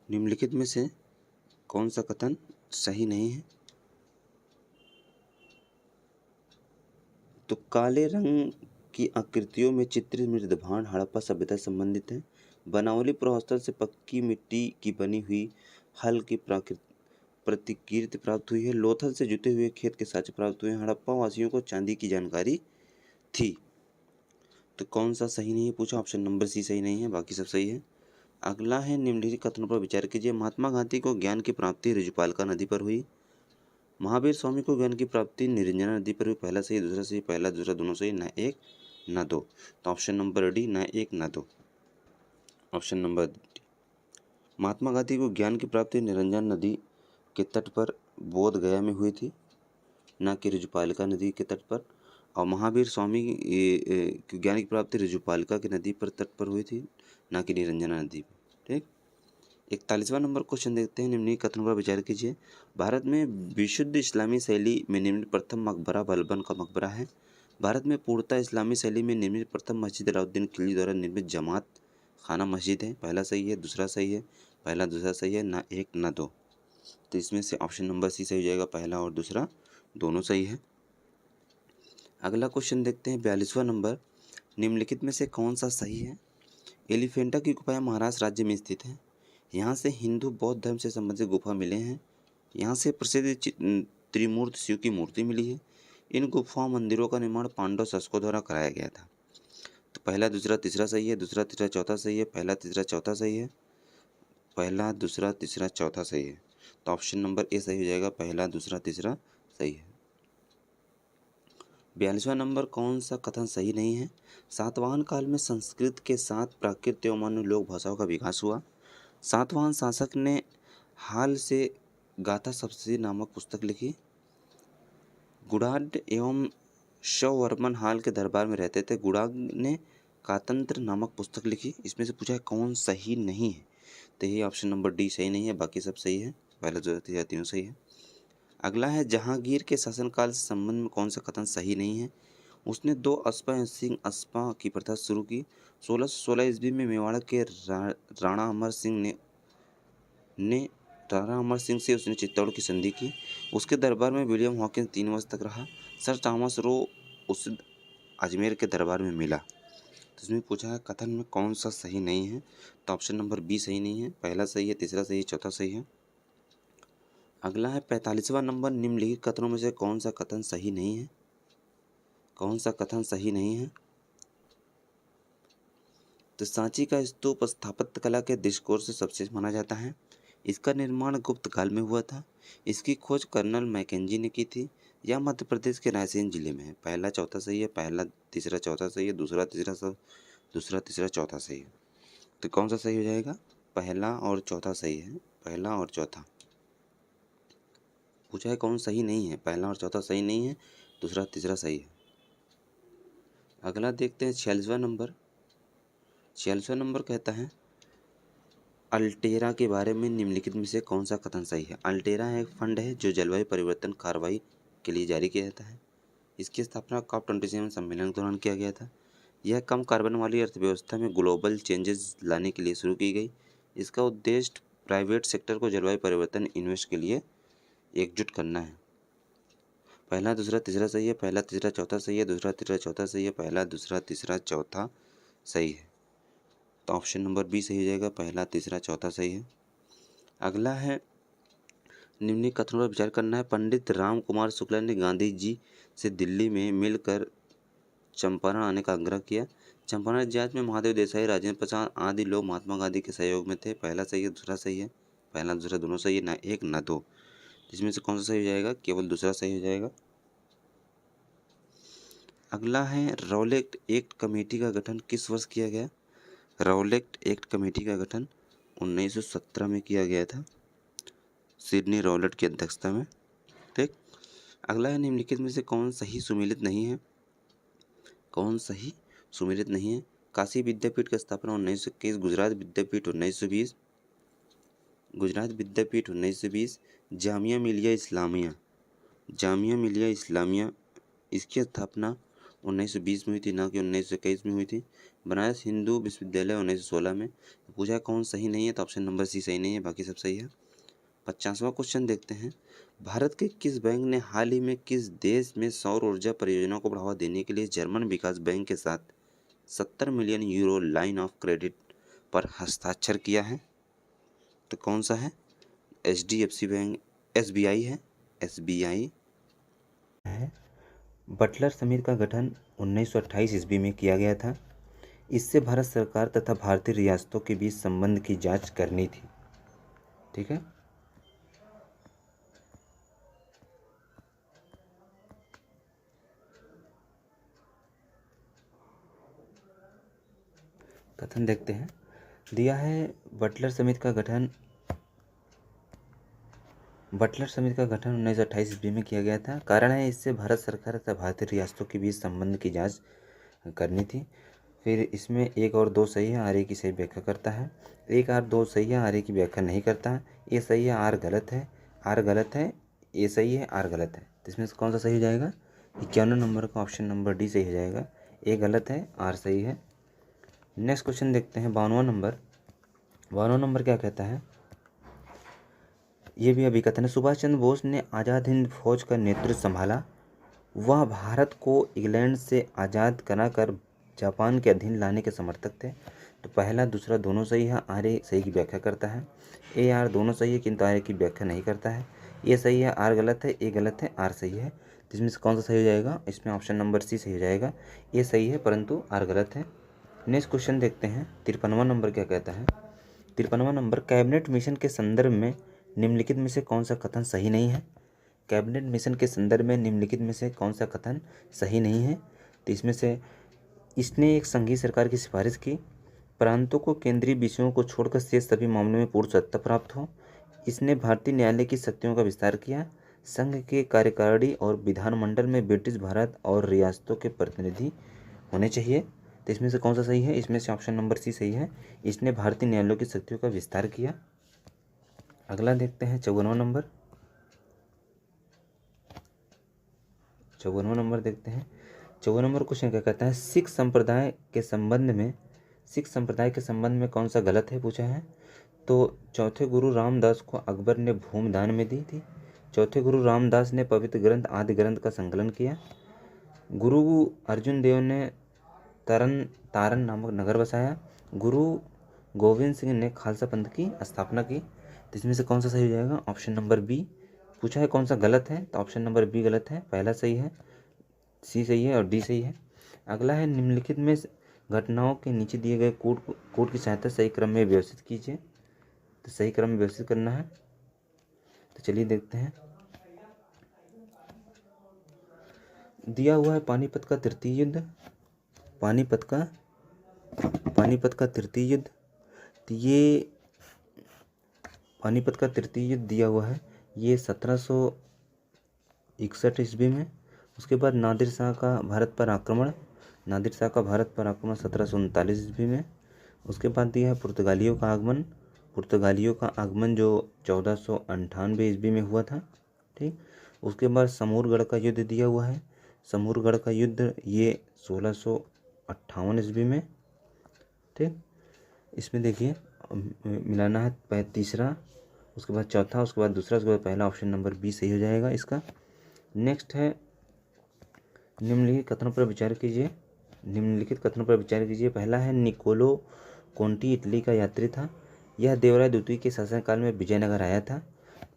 निम्नलिखित में से कौन सा कथन सही नहीं है? तो काले रंग की आकृतियों में चित्रित मृदभांड हड़प्पा सभ्यता संबंधित है। बनावली प्रस्थल से पक्की मिट्टी की बनी हुई हल की प्रतिकृति प्राप्त हुई है। लोथल से जुते हुए खेत के साक्ष्य प्राप्त हुए हैं। हड़प्पा वासियों को चांदी की जानकारी थी। तो कौन सा सही नहीं है पूछा? ऑप्शन नंबर सी सही नहीं है, बाकी सब सही है। अगला है निम्नलिखित कथनों पर विचार कीजिए। महात्मा गांधी को ज्ञान की प्राप्ति ऋजुपालिका नदी पर हुई। महावीर स्वामी को ज्ञान की प्राप्ति निरंजना नदी पर हुई। पहला सही, दूसरा सही, पहला दूसरा दोनों सही, ना एक ना दो। तो ऑप्शन नंबर डी, ना एक ना दो। Option number D. Mahatma Gandhi को ज्ञान की प्राप्ति निरंजन नदी के तट पर बोध गया में हुई थी, ना कि ऋजुपालिका नदी के तट पर। और महावीर स्वामी की ज्ञान की प्राप्ति ऋजुपालिका की नदी पर तट पर हुई थी, ना कि निरंजना नदी पर। ठीक। 41वां नंबर क्वेश्चन देखते हैं, निम्नलिखित कथनों पर विचार कीजिए। भारत में विशुद्ध इस्लामी शैली में निर्मित प्रथम मकबरा बलबन का मकबरा है। भारत में पूर्णतः इस्लामी शैली में निर्मित प्रथम मस्जिद अलाउद्दीन खिलजी द्वारा निर्मित जमात खाना मस्जिद है। पहला सही है, दूसरा सही है, पहला दूसरा सही है, ना एक ना दो। तो इसमें से ऑप्शन नंबर सी सही हो जाएगा, पहला और दूसरा दोनों सही है। अगला क्वेश्चन देखते हैं 42वां नंबर, निम्नलिखित में से कौन सा सही है? एलिफेंटा की गुफाएं महाराष्ट्र राज्य में स्थित है। यहाँ से हिंदू बौद्ध धर्म से संबंधित गुफा मिले हैं। यहाँ से प्रसिद्ध त्रिमूर्ति शिव की मूर्ति मिली है। इन गुफाओं मंदिरों का निर्माण पांडव शासकों द्वारा कराया गया था। तो पहला दूसरा तीसरा सही है, दूसरा तीसरा चौथा सही है, पहला तीसरा चौथा सही है, पहला दूसरा तीसरा चौथा सही है। तो ऑप्शन नंबर ए सही हो जाएगा, पहला दूसरा तीसरा सही है। 42वां नंबर, कौन सा कथन सही नहीं है? सातवाहन काल में संस्कृत के साथ प्राकृत एवं अन्य लोक भाषाओं का विकास हुआ। सातवाहन शासक ने हाल से गाथा सप्तशती नामक पुस्तक लिखी। गुणाढ्य एवं शवर्मन हाल के दरबार में रहते थे। गुणाढ्य ने कातंत्र नामक पुस्तक लिखी। इसमें से पूछा है कौन सही नहीं है? तो ये ऑप्शन नंबर डी सही नहीं है, बाकी सब सही है, पहला जो तीनों सही है। अगला है जहांगीर के शासनकाल से संबंध में कौन सा कथन सही नहीं है? उसने दो अस्पा सिंह अस्पा की प्रथा शुरू की। 1616 ईस्वी में मेवाड़ के राणा अमर सिंह राणा अमर सिंह से उसने चित्तौड़ की संधि की। उसके दरबार में विलियम हॉकिंस 3 वर्ष तक रहा। सर थॉमस रो उसे अजमेर के दरबार में मिला। तो इसमें पूछा है कथन में कौन सा सही नहीं है? तो ऑप्शन नंबर बी सही नहीं है, पहला सही है, तीसरा सही है, चौथा सही है। अगला है 45वां नंबर, निम्नलिखित कथनों में से कौन सा कथन सही नहीं है? कौन सा कथन सही नहीं है? तो सांची का स्तूप स्थापत्य कला के दृष्टिकोण से सबसे माना जाता है। इसका निर्माण गुप्त काल में हुआ था। इसकी खोज कर्नल मैकेंजी ने की थी। यह मध्य प्रदेश के रायसेन जिले में है। पहला चौथा सही है, पहला तीसरा चौथा सही है, दूसरा तीसरा चौथा सही है। तो कौन सा सही हो जाएगा? पहला और चौथा सही है, पहला और चौथा। पूछा है कौन सही नहीं है? पहला और चौथा सही नहीं है, दूसरा तीसरा सही है। अगला देखते हैं 46वां नंबर। 46वां नंबर कहता है अल्टेरा के बारे में निम्नलिखित में से कौन सा कथन सही है? अल्टेरा एक फंड है जो जलवायु परिवर्तन कार्रवाई के लिए जारी किया जाता है। इसकी स्थापना COP27 सम्मेलन के दौरान किया गया था। यह कम कार्बन वाली अर्थव्यवस्था में ग्लोबल चेंजेस लाने के लिए शुरू की गई। इसका उद्देश्य प्राइवेट सेक्टर को जलवायु परिवर्तन इन्वेस्ट के लिए एकजुट करना है। पहला दूसरा तीसरा सही है, पहला तीसरा चौथा सही है, दूसरा तीसरा चौथा सही है, पहला दूसरा तीसरा चौथा सही है। तो ऑप्शन नंबर बी सही हो जाएगा, पहला तीसरा चौथा सही है। अगला है निम्न कथनों पर विचार करना है। पंडित राम कुमार शुक्ला ने गांधी जी से दिल्ली में मिलकर चंपारण आने का आग्रह किया। चंपारण जहाज में महादेव देसाई, राजेंद्र प्रसाद आदि लोग महात्मा गांधी के सहयोग में थे। पहला सही है, दूसरा सही है, पहला दूसरा दोनों सही है, ना एक ना दो। इसमें से कौन सा सही हो जाएगा? केवल दूसरा सही हो जाएगा। अगला है रॉलेट एक्ट कमेटी का गठन किस वर्ष किया गया? रॉलेट एक्ट कमेटी का गठन 1917 में किया गया था, सिडनी रॉलेट की अध्यक्षता में। ठीक। अगला है निम्नलिखित में से कौन सही सुमेलित नहीं है? कौन सही सुमेलित नहीं है? काशी विद्यापीठ की स्थापना 1921, गुजरात विद्यापीठ 1920, गुजरात विद्यापीठ 1920, जामिया मिलिया इस्लामिया, जामिया मिलिया इस्लामिया इसकी स्थापना 1920 में हुई थी, ना कि 1921 में हुई थी। बनारस हिंदू विश्वविद्यालय 1916 में। पूछा कौन सही नहीं है, तो ऑप्शन नंबर सी सही नहीं है, बाकी सब सही है। 50वां क्वेश्चन देखते हैं। भारत के किस बैंक ने हाल ही में किस देश में सौर ऊर्जा परियोजना को बढ़ावा देने के लिए जर्मन विकास बैंक के साथ 70 million euro line of credit पर हस्ताक्षर किया है? तो कौन सा है? HDFC बैंक, SBI है, SBI है। बटलर समिति का गठन 1928 ईस्वी में किया गया था। इससे भारत सरकार तथा भारतीय रियासतों के बीच संबंध की जांच करनी थी। ठीक है। कथन देखते हैं। दिया है बटलर समिति का गठन 1928 ईस्वी में किया गया था। कारण है इससे भारत सरकार तथा भारतीय रियासतों के बीच संबंध की जांच करनी थी। फिर इसमें एक और दो सही है, आर ए की सही व्याख्या करता है। एक आर दो सही है, आर ए की व्याख्या नहीं करता है। ए सही है, आर गलत है, आर गलत है, ए सही है, आर गलत है। तो इसमें से कौन सा सही हो जाएगा? 51 नंबर का ऑप्शन नंबर डी सही हो जाएगा। ए गलत है, आर सही है। नेक्स्ट क्वेश्चन देखते हैं 52वां नंबर। 52वां नंबर क्या कहता है? ये भी अभी कथन है। सुभाष चंद्र बोस ने आज़ाद हिंद फौज का नेतृत्व संभाला। वह भारत को इंग्लैंड से आज़ाद कराकर जापान के अधीन लाने के समर्थक थे। तो पहला दूसरा दोनों सही है, आर ए सही की व्याख्या करता है। ए आर दोनों सही है, किंतु आर ए की व्याख्या नहीं करता है। ए सही है, आर गलत है, ए गलत है, आर सही है। तो इसमें से कौन सा सही हो जाएगा? इसमें ऑप्शन नंबर सी सही हो जाएगा। ए सही है परंतु आर गलत है। नेक्स्ट क्वेश्चन देखते हैं। 53वां नंबर क्या कहता है? 53वां नंबर कैबिनेट मिशन के संदर्भ में निम्नलिखित में से कौन सा कथन सही नहीं है? कैबिनेट मिशन के संदर्भ में निम्नलिखित में से कौन सा कथन सही नहीं है? तो इसमें से इसने एक संघीय सरकार की सिफारिश की, प्रांतों को केंद्रीय विषयों को छोड़कर शेष सभी मामलों में पूर्ण सत्ता प्राप्त हो। इसने भारतीय न्यायालय की शक्तियों का विस्तार किया। संघ के कार्यकारिणी और विधानमंडल में ब्रिटिश भारत और रियासतों के प्रतिनिधि होने चाहिए। तो इसमें से कौन सा सही है? इसमें से ऑप्शन नंबर सी सही है। इसने भारतीय न्यायालयों की शक्तियों का विस्तार किया। अगला देखते हैं 54वां नंबर। 54वां नंबर देखते हैं। 54 नंबर क्वेश्चन क्या कहता है? सिख संप्रदाय के संबंध में कौन सा गलत है पूछा है। तो चौथे गुरु रामदास को अकबर ने भूमि दान में दी थी। चौथे गुरु रामदास ने पवित्र ग्रंथ आदि ग्रंथ का संकलन किया। गुरु अर्जुन देव ने तारन नामक नगर बसाया। गुरु गोविंद सिंह ने खालसा पंथ की स्थापना की। तो इसमें से कौन सा सही हो जाएगा? Option number B. पूछा है कौन सा गलत है, तो ऑप्शन नंबर बी गलत है, पहला सही है, सी सही है और डी सही है। अगला है निम्नलिखित में घटनाओं के नीचे दिए गए कोड की सहायता सही क्रम में व्यवस्थित कीजिए। तो सही क्रम में व्यवस्थित करना है। तो चलिए देखते हैं। दिया हुआ है पानीपत का तृतीय युद्ध। पानीपत का तृतीय युद्ध। तो ये पानीपत का तृतीय युद्ध दिया हुआ है, ये 1761 ईस्वी में। उसके बाद नादिर शाह का भारत पर आक्रमण 1739 ईस्वी में। उसके बाद दिया है पुर्तगालियों का आगमन जो 1498 ईस्वी में हुआ था। ठीक। उसके बाद समूरगढ़ का युद्ध दिया हुआ है। समूरगढ़ का युद्ध ये 1600 1958 ईस्वी में। ठीक, इसमें देखिए मिलाना है तीसरा, उसके बाद चौथा, उसके बाद दूसरा, उसके बाद पहला। ऑप्शन नंबर बी सही हो जाएगा इसका। नेक्स्ट है निम्नलिखित कथनों पर विचार कीजिए। निम्नलिखित कथनों पर विचार कीजिए। पहला है निकोलो कोंटी इटली का यात्री था। यह देवराय द्वितीय के शासनकाल में विजयनगर आया था।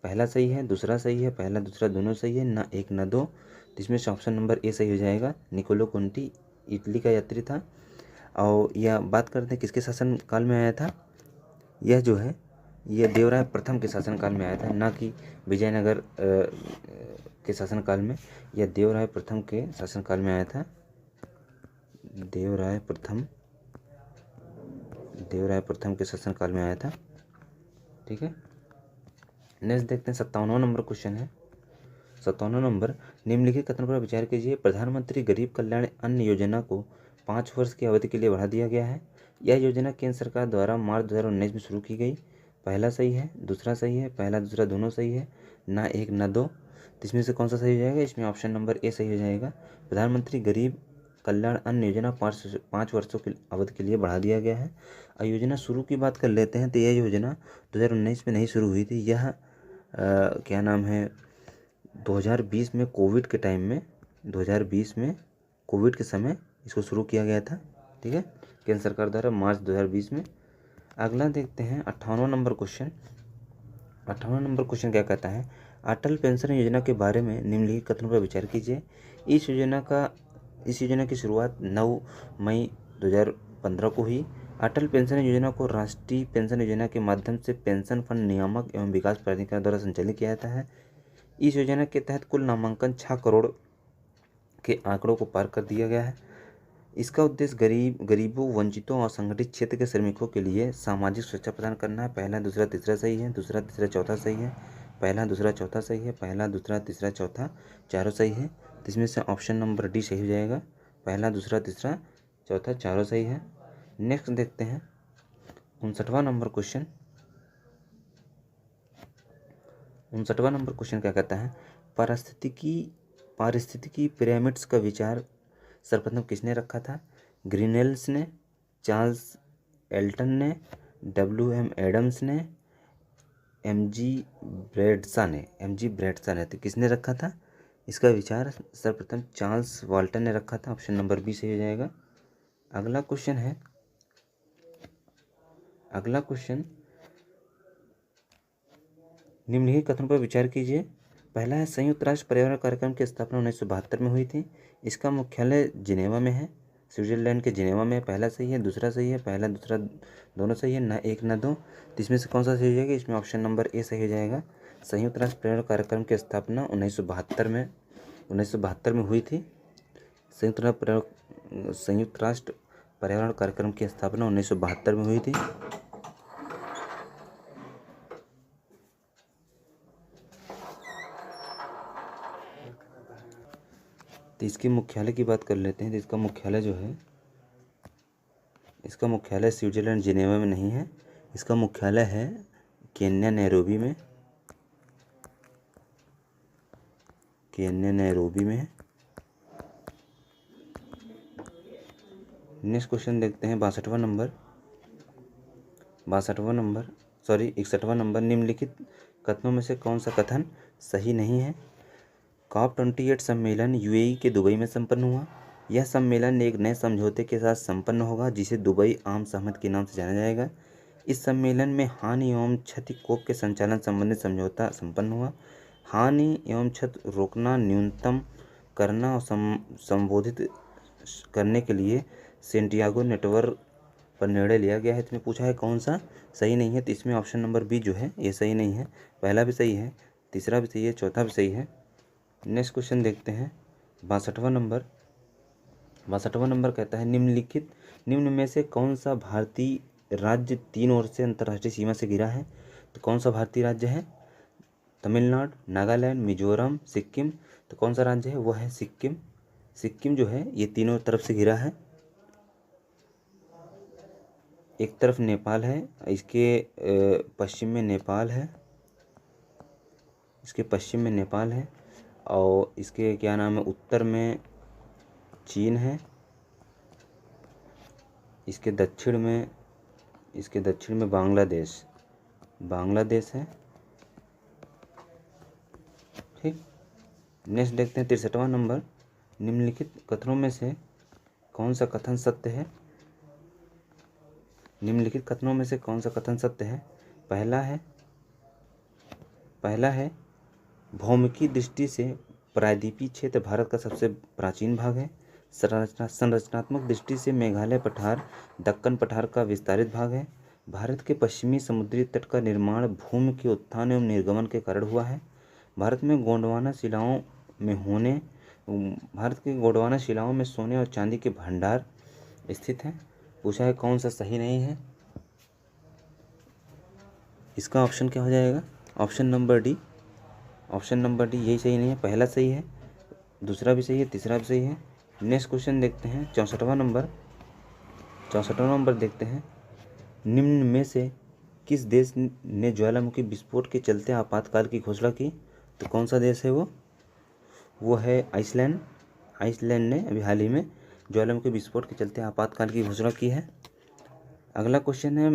पहला सही है, दूसरा सही है, पहला दूसरा दोनों सही है, ना एक ना दो। तो इसमें से ऑप्शन नंबर ए सही हो जाएगा। निकोलो कोंटी इटली का यात्री था। और यह बात करते हैं किसके शासनकाल में आया था। यह जो है यह देवराय प्रथम के शासनकाल में आया था, ना कि विजयनगर के शासनकाल में। यह देवराय प्रथम के शासनकाल में आया था। देवराय प्रथम के शासनकाल में आया था। ठीक है, नेक्स्ट देखते हैं 57वां नंबर क्वेश्चन है। 57वां नंबर, निम्नलिखित कथन पर विचार कीजिए। प्रधानमंत्री गरीब कल्याण अन्न योजना को 5 वर्ष की अवधि के लिए बढ़ा दिया गया है। यह योजना केंद्र सरकार द्वारा मार्च 2019 में शुरू की गई। पहला सही है, दूसरा सही है, पहला दूसरा दोनों सही है, ना एक ना दो। तो इसमें से कौन सा सही हो जाएगा। इसमें ऑप्शन नंबर ए सही हो जाएगा। प्रधानमंत्री गरीब कल्याण अन्न योजना 5 वर्षों की अवधि के लिए बढ़ा दिया गया है। और योजना शुरू की बात कर लेते हैं तो यह योजना 2019 में नहीं शुरू हुई थी। यह क्या नाम है 2020 में कोविड के टाइम में 2020 में कोविड के समय इसको शुरू किया गया था। ठीक है, केंद्र सरकार द्वारा मार्च 2020 में। अगला देखते हैं 58वां नंबर क्वेश्चन। 58वां नंबर क्वेश्चन क्या कहता है। अटल पेंशन योजना के बारे में निम्नलिखित कथनों पर विचार कीजिए। इस योजना की शुरुआत 9 मई 2015 को हुई। अटल पेंशन योजना को राष्ट्रीय पेंशन योजना के माध्यम से पेंशन फंड नियामक एवं विकास प्राधिकरण द्वारा संचालित किया जाता है। इस योजना के तहत कुल नामांकन 6 करोड़ के आंकड़ों को पार कर दिया गया है। इसका उद्देश्य गरीबों, वंचितों और संगठित क्षेत्र के श्रमिकों के लिए सामाजिक सुरक्षा प्रदान करना है। पहला दूसरा तीसरा सही है, दूसरा तीसरा चौथा सही है, पहला दूसरा चौथा सही है, पहला दूसरा तीसरा चौथा चारों सही है। तो इसमें से ऑप्शन नंबर डी सही हो जाएगा। पहला दूसरा तीसरा चौथा चारों सही है। नेक्स्ट देखते हैं 59वां नंबर क्वेश्चन। 59वां नंबर क्वेश्चन क्या कहता है। पारिस्थितिकी पिरामिड्स का विचार सर्वप्रथम किसने रखा था। ग्रीनेल्स ने, चार्ल्स एल्टन ने, WM एडम्स ने, MG ब्रैडशॉ ने। तो किसने रखा था इसका विचार। सर्वप्रथम चार्ल्स वाल्टन ने रखा था। ऑप्शन नंबर बी सही हो जाएगा। अगला क्वेश्चन निम्नलिखित कथनों पर विचार कीजिए। पहला है संयुक्त राष्ट्र पर्यावरण कार्यक्रम की स्थापना 1972 में हुई थी। इसका मुख्यालय जिनेवा में है, स्विट्जरलैंड के जिनेवा में। पहला सही है, दूसरा सही है, पहला दूसरा दोनों सही है, ना एक ना दो। तो इसमें से कौन सा सही हो जाएगा। इसमें ऑप्शन नंबर ए सही हो जाएगा। संयुक्त राष्ट्र पर्यावरण कार्यक्रम की स्थापना 1972 में हुई थी। संयुक्त राष्ट्र पर्यावरण कार्यक्रम की स्थापना 1972 में हुई थी। तो इसके मुख्यालय की बात कर लेते हैं। तो इसका मुख्यालय स्विट्जरलैंड जिनेवा में नहीं है। इसका मुख्यालय है केन्या नैरोबी में। है। नेक्स्ट क्वेश्चन देखते हैं 61वां नंबर। निम्नलिखित कथनों में से कौन सा कथन सही नहीं है। COP28 सम्मेलन UAE के दुबई में संपन्न हुआ। यह सम्मेलन एक नए समझौते के साथ संपन्न होगा जिसे दुबई आम सहमति के नाम से जाना जाएगा। इस सम्मेलन में हानि एवं क्षति कोप के संचालन संबंधित समझौता संपन्न हुआ। हानि एवं क्षति रोकना, न्यूनतम करना और संबोधित करने के लिए सेंटियागो नेटवर्क पर निर्णय लिया गया है। इसमें पूछा है कौन सा सही नहीं है। तो इसमें ऑप्शन नंबर बी जो है ये सही नहीं है। पहला भी सही है, तीसरा भी सही है, चौथा भी सही है। नेक्स्ट क्वेश्चन देखते हैं 62वां नंबर कहता है निम्न में से कौन सा भारतीय राज्य 3 ओर से अंतर्राष्ट्रीय सीमा से घिरा है। तो कौन सा भारतीय राज्य है। तमिलनाडु, नागालैंड, मिजोरम, सिक्किम। तो कौन सा राज्य है वो है सिक्किम। सिक्किम जो है ये तीनों तरफ से घिरा है। एक तरफ नेपाल है, इसके पश्चिम में नेपाल है, और इसके क्या नाम है उत्तर में चीन है, इसके दक्षिण में बांग्लादेश है। ठीक, नेक्स्ट देखते हैं 63वां नंबर। निम्नलिखित कथनों में से कौन सा कथन सत्य है? निम्नलिखित कथनों में से कौन सा कथन सत्य है? पहला है भौमिकी दृष्टि से प्रायद्वीपीय क्षेत्र भारत का सबसे प्राचीन भाग है। संरचनात्मक दृष्टि से मेघालय पठार दक्कन पठार का विस्तारित भाग है। भारत के पश्चिमी समुद्री तट का निर्माण भूमि के उत्थान एवं निर्गमन के कारण हुआ है। भारत के गोंडवाना शिलाओं में सोने और चांदी के भंडार स्थित हैं। पूछा है कौन सा सही नहीं है? इसका ऑप्शन क्या हो जाएगा? ऑप्शन नंबर डी यही सही नहीं है। पहला सही है, दूसरा भी सही है, तीसरा भी सही है। नेक्स्ट क्वेश्चन देखते हैं 64वां नंबर देखते हैं। निम्न में से किस देश ने ज्वालामुखी विस्फोट के चलते आपातकाल की घोषणा की? तो कौन सा देश है वो है आइसलैंड ने अभी हाल ही में ज्वालामुखी विस्फोट के चलते आपातकाल की घोषणा की है। अगला क्वेश्चन है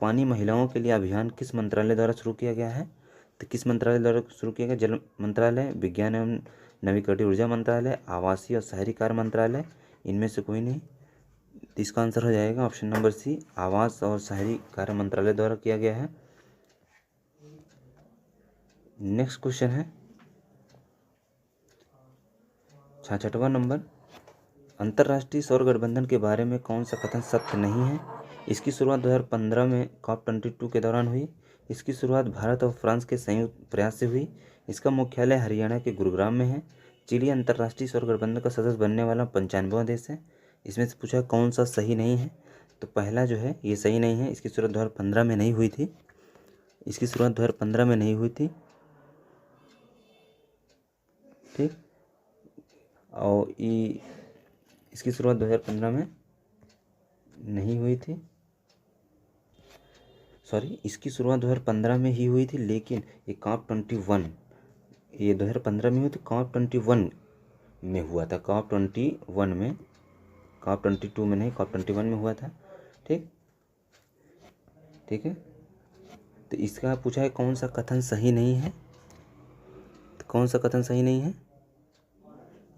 पानी महिलाओं के लिए अभियान किस मंत्रालय द्वारा शुरू किया गया है? तो किस मंत्रालय द्वारा शुरू किया गया? जल मंत्रालय, विज्ञान एवं नवीकरणीय ऊर्जा मंत्रालय, आवासीय और शहरी कार्य मंत्रालय, इनमें से कोई नहीं। तो इसका आंसर हो जाएगा ऑप्शन नंबर सी, आवास और शहरी कार्य मंत्रालय द्वारा किया गया है। नेक्स्ट क्वेश्चन है 66वां नंबर। अंतर्राष्ट्रीय सौर गठबंधन के बारे में कौन सा कथन सत्य नहीं है? इसकी शुरुआत 2015 में COP22 के दौरान हुई। इसकी शुरुआत भारत और फ्रांस के संयुक्त प्रयास से हुई। इसका मुख्यालय हरियाणा के गुरुग्राम में है। चिली अंतर्राष्ट्रीय सौर गठबंधन का सदस्य बनने वाला 95वां देश है। इसमें से पूछा कौन सा सही नहीं है? तो पहला जो है ये सही नहीं है। इसकी शुरुआत 2015 में नहीं हुई थी। ठीक, और इसकी शुरुआत 2015 में नहीं हुई थी। इसकी शुरुआत 2015 में ही हुई थी, लेकिन ये COP21 ये 2015 में हुई थी, COP21 में हुआ था। COP21 में, COP22 में नहीं, COP21 में हुआ था। ठीक है। तो इसका पूछा है कौन सा कथन सही नहीं है? तो कौन सा कथन सही नहीं है?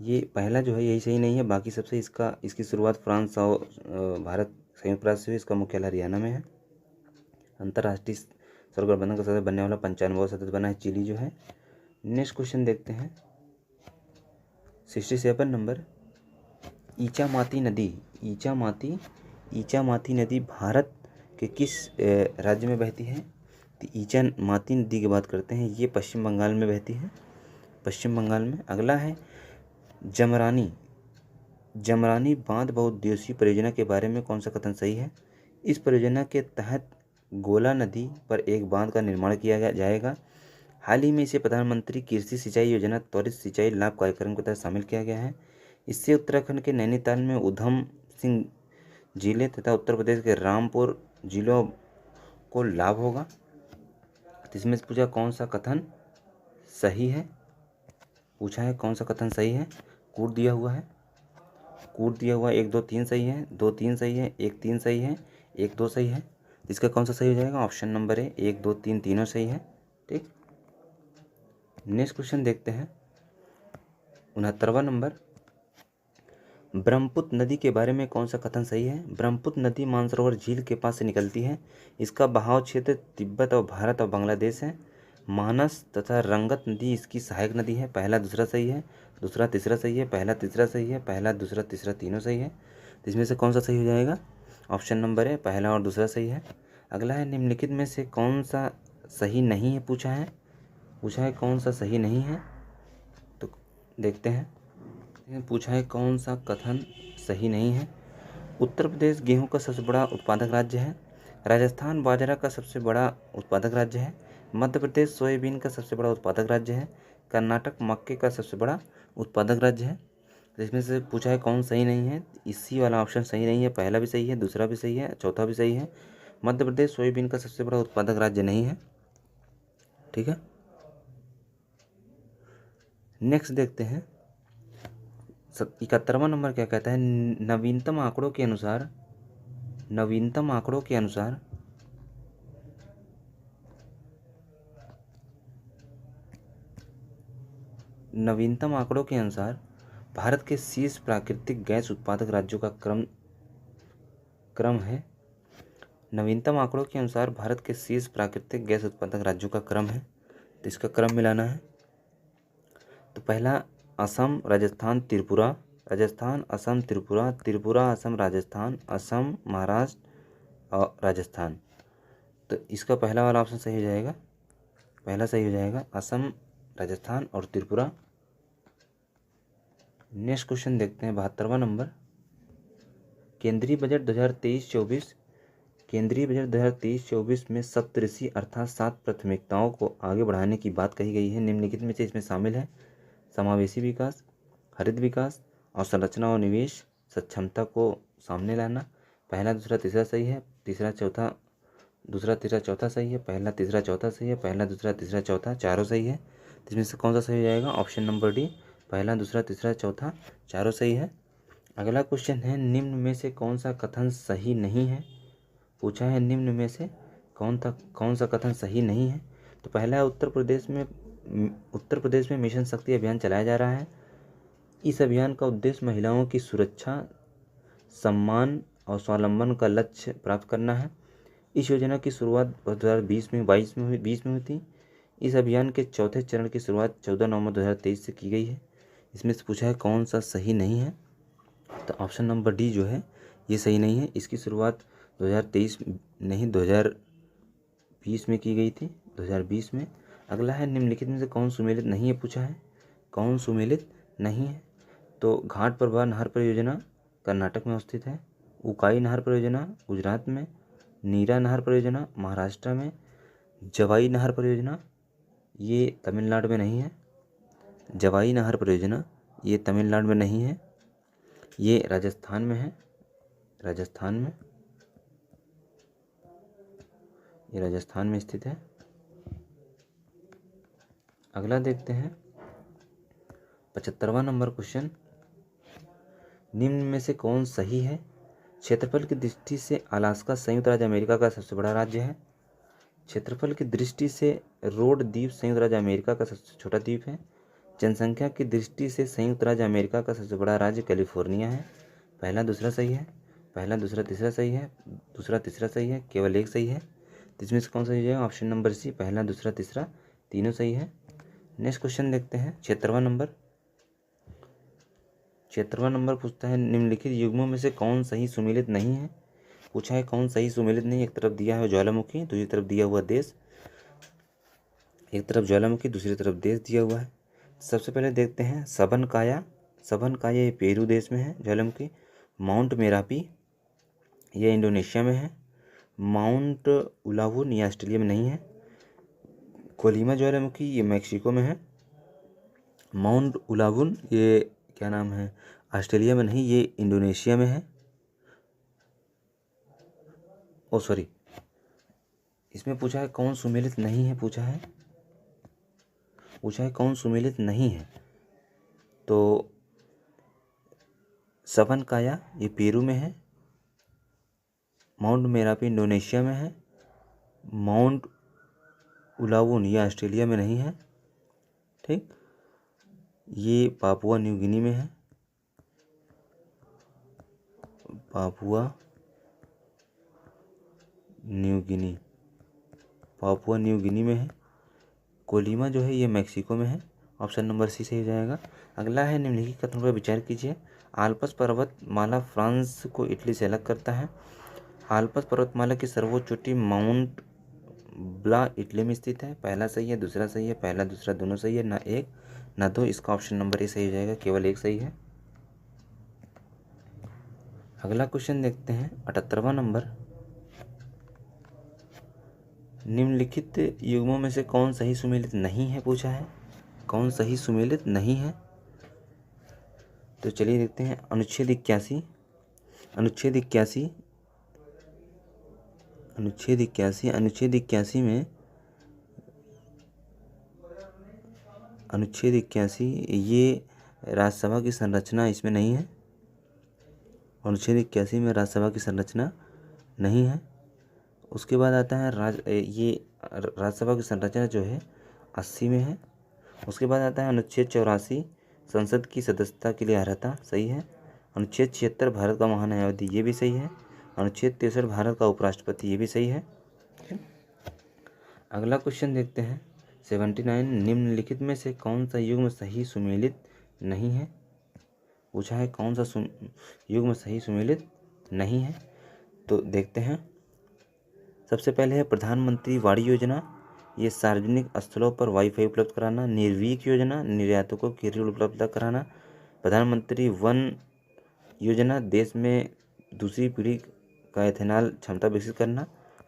ये पहला जो है यही सही नहीं है, बाकी सबसे इसकी शुरुआत फ्रांस और भारत संयुक्त प्रयास से हुई। इसका मुख्यालय हरियाणा में है। अंतर्राष्ट्रीय सौर गठबंधन का सदस्य बनने वाला 95वां सदस्य बना है चिली जो है। नेक्स्ट देखते हैं 67 नंबर। ईचामाती नदी भारत के किस राज्य में बहती है? तो ईचामाती नदी की बात करते हैं, ये पश्चिम बंगाल में बहती है, पश्चिम बंगाल में। अगला है जमरानी बांध बहुउद्देशीय परियोजना के बारे में कौन सा कथन सही है? इस परियोजना के तहत गोला नदी पर एक बांध का निर्माण किया जाएगा। हाल ही में इसे प्रधानमंत्री कृषि सिंचाई योजना त्वरित सिंचाई लाभ कार्यक्रम के तहत शामिल किया गया है। इससे उत्तराखंड के नैनीताल में उधम सिंह जिले तथा उत्तर प्रदेश के रामपुर जिलों को लाभ होगा। तो इसमें से पूछा कौन सा कथन सही है? पूछा है कौन सा कथन सही है? कूट दिया हुआ 1 2 3 सही है, 2 3 सही है, 1 3 सही है, 1 2 सही है। इसका कौन सा सही हो जाएगा? ऑप्शन नंबर ए 1 2 3 तीनों सही है। ठीक, नेक्स्ट क्वेश्चन देखते हैं 69वां नंबर। ब्रह्मपुत्र नदी के बारे में कौन सा कथन सही है? ब्रह्मपुत्र नदी मानसरोवर झील के पास से निकलती है। इसका बहाव क्षेत्र तिब्बत और भारत और बांग्लादेश है। मानस तथा रंगत नदी इसकी सहायक नदी है। पहला दूसरा सही है, दूसरा तीसरा सही है, पहला तीसरा सही है, पहला दूसरा तीसरा तीनों सही है। तो इसमें से कौन सा सही हो जाएगा? ऑप्शन नंबर है पहला और दूसरा सही है। अगला है निम्नलिखित में से कौन सा सही नहीं है? पूछा है कौन सा सही नहीं है? तो देखते हैं। पूछा है कौन सा कथन सही नहीं है? उत्तर प्रदेश गेहूं का सबसे बड़ा उत्पादक राज्य है। राजस्थान बाजरा का सबसे बड़ा उत्पादक राज्य है। मध्य प्रदेश सोयाबीन का सबसे बड़ा उत्पादक राज्य है। कर्नाटक मक्के का सबसे बड़ा उत्पादक राज्य है। तो इसमें से पूछा है कौन सही नहीं है? इसी वाला ऑप्शन सही नहीं है। पहला भी सही है, दूसरा भी सही है, चौथा भी सही है। मध्य प्रदेश सोयाबीन का सबसे बड़ा उत्पादक राज्य नहीं है। ठीक है, नेक्स्ट देखते हैं 71वां नंबर क्या कहता है, नवीनतम आंकड़ों के अनुसार नवीनतम आंकड़ों के अनुसार नवीनतम आंकड़ों के अनुसार भारत के शीर्ष प्राकृतिक गैस उत्पादक राज्यों का क्रम है। नवीनतम आंकड़ों के अनुसार भारत के शीर्ष प्राकृतिक गैस उत्पादक राज्यों का क्रम है, तो इसका क्रम मिलाना है। तो पहला असम, राजस्थान, त्रिपुरा, राजस्थान, असम, त्रिपुरा, त्रिपुरा, असम, राजस्थान, असम, महाराष्ट्र और राजस्थान। तो इसका पहला वाला ऑप्शन सही हो जाएगा, पहला सही हो जाएगा, असम, राजस्थान और त्रिपुरा। नेक्स्ट क्वेश्चन देखते हैं 72वां नंबर। केंद्रीय बजट 2023-24 केंद्रीय बजट 2023-24 में सप्तऋषि अर्थात 7 प्राथमिकताओं को आगे बढ़ाने की बात कही गई है। निम्नलिखित में से इसमें शामिल है समावेशी विकास, हरित विकास, अवसंरचना और निवेश, सक्षमता को सामने लाना। पहला, दूसरा, तीसरा सही है, तीसरा, चौथा, दूसरा, तीसरा, चौथा सही है, पहला, तीसरा, चौथा सही है, पहला, दूसरा, तीसरा, चौथा चारों सही है। इसमें से कौन सा सही हो जाएगा, ऑप्शन नंबर डी, पहला, दूसरा, तीसरा, चौथा चारों सही है। अगला क्वेश्चन है, निम्न में से कौन सा कथन सही नहीं है, पूछा है निम्न में से कौन सा कथन सही नहीं है। तो पहला है, उत्तर प्रदेश में मिशन शक्ति अभियान चलाया जा रहा है। इस अभियान का उद्देश्य महिलाओं की सुरक्षा, सम्मान और स्वावलंबन का लक्ष्य प्राप्त करना है। इस योजना की शुरुआत 2020 में 20 में हुई थी। इस अभियान के चौथे चरण की शुरुआत 14 नवंबर 2023 से की गई है। इसमें से पूछा है कौन सा सही नहीं है, तो ऑप्शन नंबर डी जो है ये सही नहीं है। इसकी शुरुआत 2023 नहीं 2020 में की गई थी, 2020 में। अगला है, निम्नलिखित में से कौन सुमेलित नहीं है, पूछा है कौन सुमेलित नहीं है। तो घाट प्रवाह नहर परियोजना कर्नाटक में स्थित है, उकाई नहर परियोजना गुजरात में, नीरा नहर परियोजना महाराष्ट्र में, जवाई नहर परियोजना ये तमिलनाडु में नहीं है, जवाई नहर परियोजना ये तमिलनाडु में नहीं है, ये राजस्थान में है, राजस्थान में, ये राजस्थान में स्थित है। अगला देखते हैं 75वां नंबर क्वेश्चन। निम्न में से कौन सही है, क्षेत्रफल की दृष्टि से अलास्का संयुक्त राज्य अमेरिका का सबसे बड़ा राज्य है। क्षेत्रफल की दृष्टि से रोड द्वीप संयुक्त राज्य अमेरिका का सबसे छोटा द्वीप है। जनसंख्या की दृष्टि से संयुक्त राज्य अमेरिका का सबसे बड़ा राज्य कैलिफोर्निया है। पहला, दूसरा सही है, पहला, दूसरा, तीसरा सही है, दूसरा, तीसरा सही है, केवल एक सही है। तो इसमें से कौन सा सही है, ऑप्शन नंबर सी, पहला, दूसरा, तीसरा तीनों सही है। नेक्स्ट क्वेश्चन देखते हैं 76वां नंबर। 76वां नंबर पूछता है, निम्नलिखित युग्मों में से कौन सही सुमेलित नहीं है, पूछा है कौन सही सुमेलित नहीं। एक तरफ दिया है ज्वालामुखी, दूसरी तरफ दिया हुआ देश, एक तरफ ज्वालामुखी दूसरी तरफ देश दिया हुआ है। सबसे पहले देखते हैं सबनकाया ये पेरू देश में है ज्वालामुखी। माउंट मेरापी ये इंडोनेशिया में है। माउंट उलावुन ये ऑस्ट्रेलिया में नहीं है। कोलिमा ज्वालामुखी ये मैक्सिको में है। माउंट उलावुन ये क्या नाम है, ऑस्ट्रेलिया में नहीं, ये इंडोनेशिया में है। ओ सॉरी, इसमें पूछा है कौन सुमेलित नहीं है, पूछा है कौन सुमेलित नहीं है। तो सबनकाया ये पेरू में है, माउंट मेरापी इंडोनेशिया में है, माउंट उलावुन ये ऑस्ट्रेलिया में नहीं है, ठीक, ये पापुआ न्यू गिनी में है, पापुआ न्यू गिनी में है। कोलिमा जो है ये मैक्सिको में है, ऑप्शन नंबर सी सही हो जाएगा। अगला है, निम्नलिखित कथनों पर विचार कीजिए। आल्प्स पर्वतमाला फ्रांस को इटली से अलग करता है। आल्प्स पर्वतमाला की सर्वोच्च चोटी माउंट ब्ला इटली में स्थित है। पहला सही है, दूसरा सही है, पहला, दूसरा दोनों सही है, ना एक ना दो। इसका ऑप्शन नंबर ए सही हो जाएगा, केवल एक सही है। अगला क्वेश्चन देखते हैं 78वां नंबर। निम्नलिखित युग्मों में से कौन सही सुमेलित नहीं है, पूछा है कौन सही सुमेलित नहीं है। तो चलिए देखते हैं अनुच्छेद 81 अनुच्छेद 81 में अनुच्छेद 81 ये राज्यसभा की संरचना इसमें नहीं है। अनुच्छेद 81 में राज्यसभा की संरचना नहीं है। उसके बाद आता है राज्यसभा की संरचना जो है 80 में है। उसके बाद आता है अनुच्छेद 84 संसद की सदस्यता के लिए अर्हता, सही है। अनुच्छेद 76 भारत का महान्यायवादी, ये भी सही है। अनुच्छेद 63 भारत का उपराष्ट्रपति, ये भी सही है। अगला क्वेश्चन देखते हैं 79, निम्नलिखित में से कौन सा युग्म सही सुमेलित नहीं है। पूछा है कौन सा युग्म सही सुमेलित नहीं है। तो देखते हैं, सबसे पहले है प्रधानमंत्री वाड़ी योजना, ये सार्वजनिक स्थलों पर वाईफाई उपलब्ध कराना। निर्वीक योजना, निर्यातकों की ऋण उपलब्ध कराना। प्रधानमंत्री वन योजना, देश में दूसरी पीढ़ी का एथेनॉल क्षमता विकसित करना।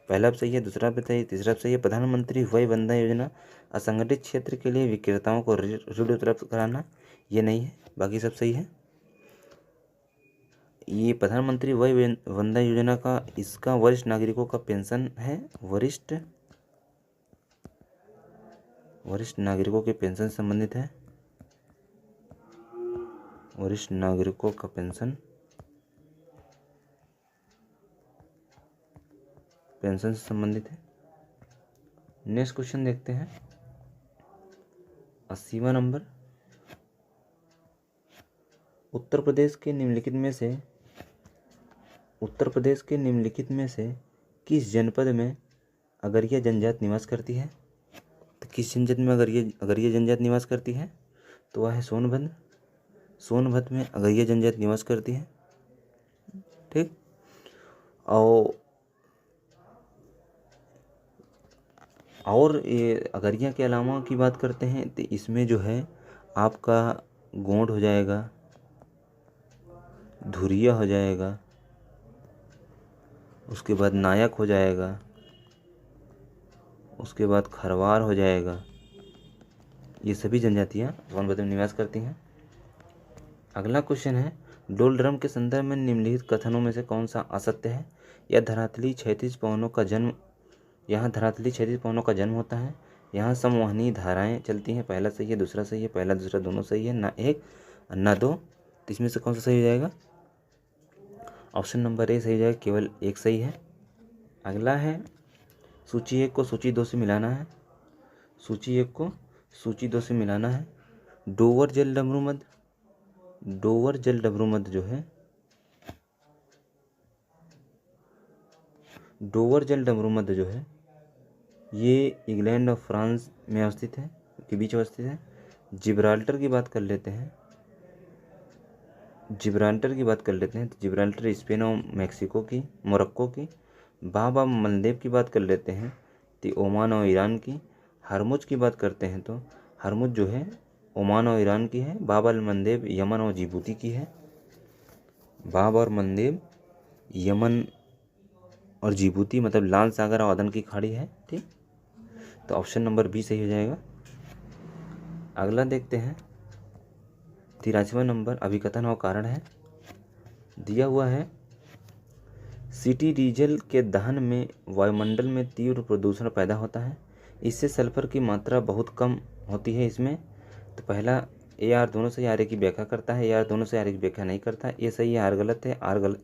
पहला भी सही है, दूसरा भी सही, तीसरा भी सही है। प्रधानमंत्री वय वंदना योजना, असंगठित क्षेत्र के लिए विक्रेताओं को ऋण उपलब्ध कराना, ये नहीं है, बाकी सब सही है। ये प्रधानमंत्री वय वंदना योजना का इसका वरिष्ठ नागरिकों का पेंशन है, वरिष्ठ नागरिकों के पेंशन से संबंधित है, वरिष्ठ नागरिकों का पेंशन से संबंधित है। नेक्स्ट क्वेश्चन देखते हैं 80वां नंबर, उत्तर प्रदेश के निम्नलिखित में से किस जनपद में अगरिया जनजाति निवास करती है। तो किस जनपद में अगरिया जनजाति निवास करती है, तो वह है सोनभद्र में अगरिया जनजाति निवास करती है। ठीक, और ये अगरिया के अलावा की बात करते हैं तो इसमें जो है आपका गोंड हो जाएगा, धुरिया हो जाएगा, उसके बाद नायक हो जाएगा, उसके बाद खरवार हो जाएगा। ये सभी जनजातियाँ सोनभद्र में निवास करती हैं। अगला क्वेश्चन है, डोलड्रम के संदर्भ में निम्नलिखित कथनों में से कौन सा असत्य है। यहाँ धरातली क्षैतिज पवनों का जन्म होता है। यहाँ समवहनीय धाराएं चलती हैं, पहला सही है, दूसरा सही है, पहला दूसरा दोनों सही है, ना एक ना दो। तो इसमें से कौन सा सही हो जाएगा, ऑप्शन नंबर ए सही हो जाएगा, केवल एक सही है। अगला है, सूची 1 को सूची 2 से मिलाना है। सूची 1 को सूची 2 से मिलाना है। डोवर जल डमरू मध्य जो है, डोवर जल डमरू मध्य जो है ये इंग्लैंड और फ्रांस में अवस्थित है, के बीच अवस्थित है। जिब्राल्टर की बात कर लेते हैं, तो जिब्राल्टर स्पेन और मोरक्को की। बाबा मलदेव की बात कर लेते हैं तो ओमान और ईरान की। हरमुज की बात करते हैं तो हरमुज जो है ओमान और ईरान की है। बाब अल मंदेब यमन और जिबूती की है। बाब और मंदेब यमन और जिबूती मतलब लाल सागर और अदन की खाड़ी है। ठीक, तो ऑप्शन नंबर बी सही हो जाएगा। अगला देखते हैं 83वां नंबर, अभिकथन और कारण है। दिया हुआ है, सिटी डीजल के दहन में वायुमंडल में तीव्र प्रदूषण पैदा होता है, इससे सल्फर की मात्रा बहुत कम होती है इसमें। तो पहला ए आर दोनों सही, आर ए की व्याख्या करता है, ए आर दोनों सही, आर ए की व्याख्या नहीं करता। ए सही है, आर गलत है,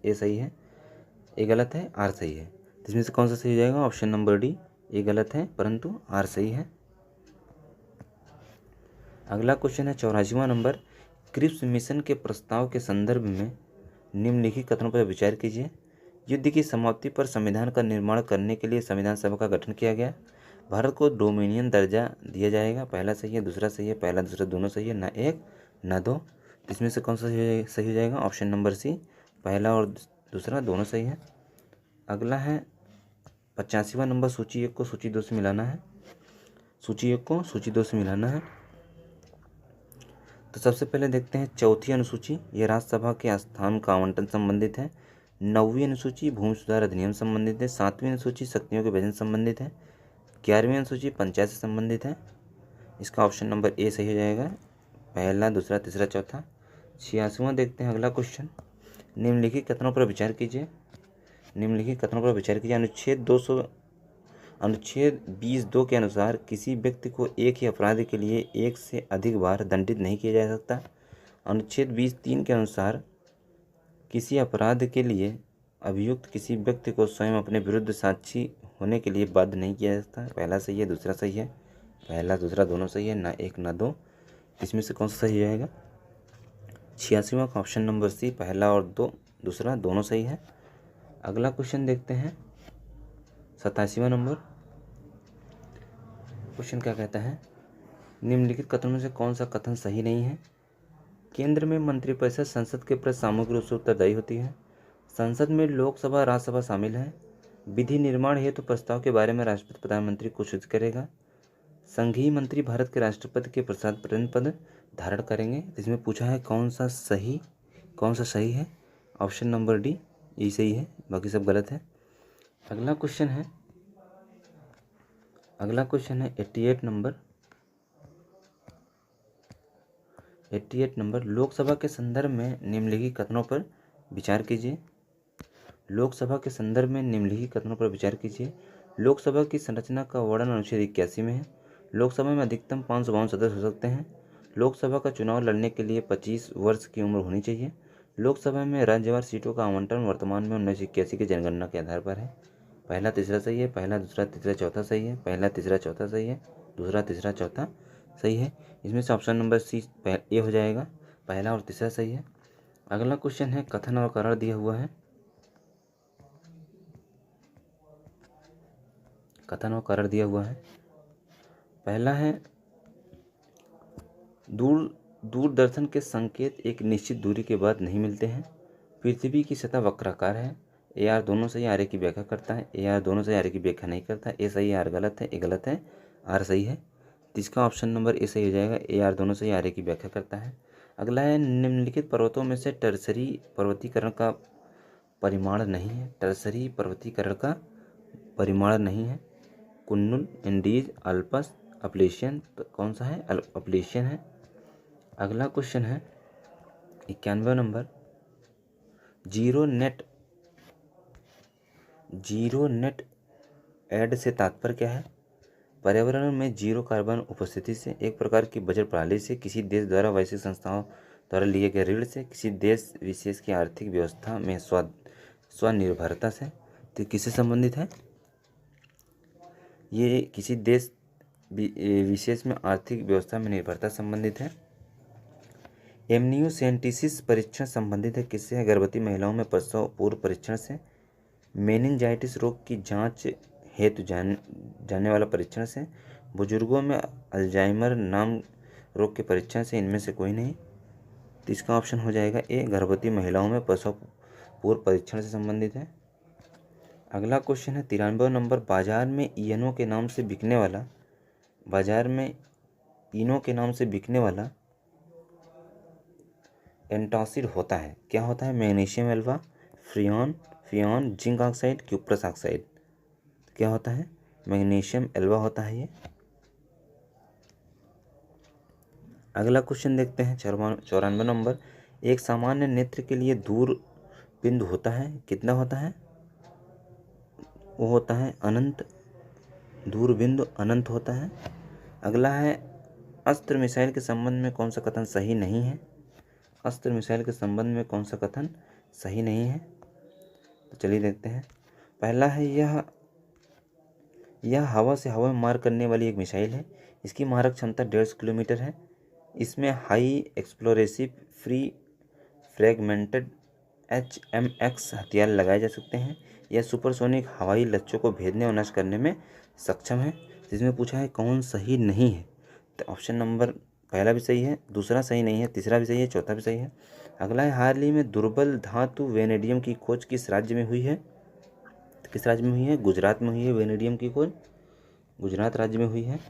ए सही है, ए गलत है, आर सही है। तो इसमें से कौन सा सही हो जाएगा, ऑप्शन नंबर डी, ए गलत है परंतु आर सही है। अगला क्वेश्चन है 84वां नंबर, क्रिप्स मिशन के प्रस्ताव के संदर्भ में निम्नलिखित कथनों पर विचार कीजिए। युद्ध की समाप्ति पर संविधान का निर्माण करने के लिए संविधान सभा का गठन किया गया। भारत को डोमिनियन दर्जा दिया जाएगा, पहला सही है, दूसरा सही है, पहला दूसरा दोनों सही है, ना एक ना दो। तो इसमें से कौन सा सही हो जाएगा, ऑप्शन नंबर सी, पहला और दूसरा दोनों सही है। अगला है 85वां नंबर, सूची 1 को सूची 2 से मिलाना है। सूची 1 को सूची 2 से मिलाना है। तो सबसे पहले देखते हैं चौथी अनुसूची, यह राज्यसभा के स्थान का आवंटन संबंधित है। 9वीं अनुसूची भूमि सुधार अधिनियम संबंधित है। 7वीं अनुसूची शक्तियों के विभाजन संबंधित है। 11वीं अनुसूची पंचायत से संबंधित है। इसका ऑप्शन नंबर ए सही हो जाएगा, पहला दूसरा तीसरा चौथा। 86वां देखते हैं अगला क्वेश्चन, निम्नलिखित कथनों पर विचार कीजिए। अनुच्छेद 20(2) के अनुसार किसी व्यक्ति को एक ही अपराध के लिए एक से अधिक बार दंडित नहीं किया जा सकता। अनुच्छेद 20(3) के अनुसार किसी अपराध के लिए अभियुक्त किसी व्यक्ति को स्वयं अपने विरुद्ध साक्षी होने के लिए बाध्य नहीं किया जाता। पहला सही है, दूसरा सही है। पहला दूसरा दोनों सही है, ना एक ना दो। इसमें से कौन सा सही जाएगा? 86वां का ऑप्शन नंबर सी, पहला और दूसरा दोनों सही है। अगला क्वेश्चन देखते हैं 87वां नंबर। क्वेश्चन क्या कहता है? निम्नलिखित कथनों में से कौन सा कथन सही नहीं है? केंद्र में मंत्रिपरिषद संसद के प्रति सामूहिक रूप से उत्तरदायी होती है। संसद में लोकसभा राज्यसभा शामिल है। विधि निर्माण हेतु प्रस्ताव के बारे में राष्ट्रपति प्रधानमंत्री को सूचित करेगा। संघीय मंत्री भारत के राष्ट्रपति के प्रतिनिधि पद धारण करेंगे। इसमें पूछा है कौन सा सही है? ऑप्शन नंबर डी यही सही है, बाकी सब गलत है। अगला क्वेश्चन है 88 नंबर। लोकसभा के संदर्भ में निम्नलिखित कथनों पर विचार कीजिए। लोकसभा के संदर्भ में निम्नलिखित कथनों पर विचार कीजिए। लोकसभा की संरचना का वर्णन अनुच्छेद 81 में है। लोकसभा में अधिकतम 552 सदस्य हो सकते हैं। लोकसभा का चुनाव लड़ने के लिए 25 वर्ष की उम्र होनी चाहिए। लोकसभा में राज्यवार सीटों का आवंटन वर्तमान में 1981 की जनगणना के आधार पर है। पहला तीसरा सही है, पहला दूसरा तीसरा चौथा सही है, पहला तीसरा चौथा सही है, दूसरा तीसरा चौथा सही है। इसमें से ऑप्शन नंबर सी ए हो जाएगा, पहला और तीसरा सही है। अगला क्वेश्चन है कथन और कारण दिया हुआ है। कथन और कारण दिया हुआ है। पहला है दूरदर्शन के संकेत एक निश्चित दूरी के बाद नहीं मिलते हैं। पृथ्वी की सतह वक्राकार है। ए आर दोनों सही, आर ए की व्याख्या करता है। ए आर दोनों सही, आर ए की व्याख्या नहीं करता। ए सही है, आर गलत है। ए गलत है, आर सही है। तो इसका ऑप्शन नंबर ए सही हो जाएगा। ए आर दोनों सही, आर ए की व्याख्या करता है। अगला है निम्नलिखित पर्वतों में से टर्सरी पर्वतीकरण का परिमाण नहीं है। टर्सरी पर्वतीकरण का परिमाण नहीं है। कुन्नुल, इंडीज, अल्पस, अपलेशियन। तो कौन सा है? अपलेशियन है। अगला क्वेश्चन है 91 नंबर। जीरो नेट ऐड से तात्पर्य क्या है? पर्यावरण में जीरो कार्बन उपस्थिति से, एक प्रकार की बजट प्रणाली से, किसी देश द्वारा वैश्विक संस्थाओं द्वारा लिए गए ऋण से, किसी देश विशेष की आर्थिक व्यवस्था में स्वनिर्भरता से। तो किससे संबंधित है? ये किसी देश विशेष में आर्थिक व्यवस्था में निर्भरता संबंधित है। एमनियोसेंटिसिस परीक्षण संबंधित है किससे? है गर्भवती महिलाओं में प्रसव पूर्व परीक्षण से। मेनिंजाइटिस रोग की जांच हेतु जाने वाला परीक्षण से। बुजुर्गों में अल्जाइमर नाम रोग के परीक्षण से। इनमें से कोई नहीं। तो इसका ऑप्शन हो जाएगा ए, गर्भवती महिलाओं में प्रसव पूर्व परीक्षण से संबंधित है। अगला क्वेश्चन है 93 नंबर। बाजार में इनो के नाम से बिकने वाला एंटासिड होता है। क्या होता है? Magnesium alba, freon, zinc oxide, cuprous oxide. क्या होता है? मैग्नीशियम एल्वा होता है ये। अगला क्वेश्चन देखते हैं 94 नंबर। एक सामान्य नेत्र के लिए दूर बिंदु होता है, कितना होता है? वो होता है अनंत। दूर बिंदु अनंत होता है। अगला है अस्त्र मिसाइल के संबंध में कौन सा कथन सही नहीं है? अस्त्र मिसाइल के संबंध में कौन सा कथन सही नहीं है? तो चलिए देखते हैं। पहला है यह हवा से हवा में मार करने वाली एक मिसाइल है। इसकी मारक क्षमता 150 किलोमीटर है। इसमें हाई एक्सप्लोरेसिव फ्री फ्रैगमेंटेड HMX हथियार लगाए जा सकते हैं। यह सुपरसोनिक हवाई लक्ष्यों को भेदने और नष्ट करने में सक्षम है। जिसमें पूछा है कौन सही नहीं है? तो ऑप्शन नंबर पहला भी सही है, दूसरा सही नहीं है, तीसरा भी सही है, चौथा भी सही है। अगला है हाल ही में दुर्बल धातु वेनेडियम की खोज किस राज्य में हुई है? किस राज्य में हुई है? गुजरात में हुई है। वेनेडियम की खोज गुजरात राज्य में हुई है।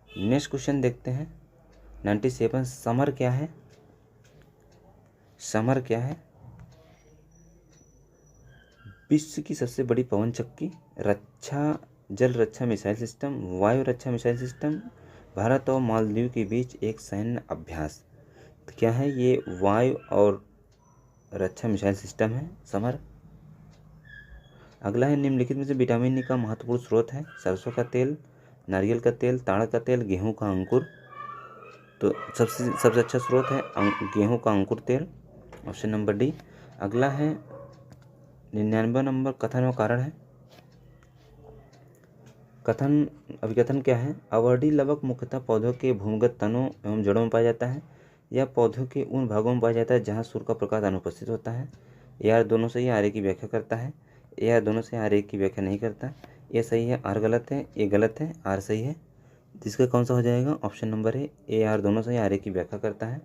नेक्स्ट क्वेश्चन देखते हैं 97। समर क्या है? समर क्या है? विश्व की सबसे बड़ी पवन चक्की, जल रक्षा मिसाइल सिस्टम, वायु रक्षा मिसाइल सिस्टम, भारत और मालदीव के बीच एक सैन्य अभ्यास। तो क्या है ये? वायु और रक्षा मिसाइल सिस्टम है समर। अगला है निम्नलिखित में से विटामिन ई का महत्वपूर्ण स्रोत है? सरसों का तेल, नारियल का तेल, ताड़ का तेल, गेहूं का अंकुर। तो सबसे अच्छा स्रोत है गेहूं का अंकुर तेल, ऑप्शन नंबर डी। अगला है 99 नंबर, कथन व कारण है। कथन अभिकथन क्या है? अवर्डी लवक मुख्यतः पौधों के भूमिगत तनों एवं जड़ों में पाया जाता है या पौधों के उन भागों में पाया जाता है जहाँ सूर्य का प्रकाश अनुपस्थित होता है। AR दोनों सही है, आर की व्याख्या करता है। AR दोनों से आर की व्याख्या नहीं करता। ये सही है, आर गलत है, ए गलत है, आर सही है। जिसका कौन सा हो जाएगा? ऑप्शन नंबर है, AR दोनों सही, आर की व्याख्या करता है।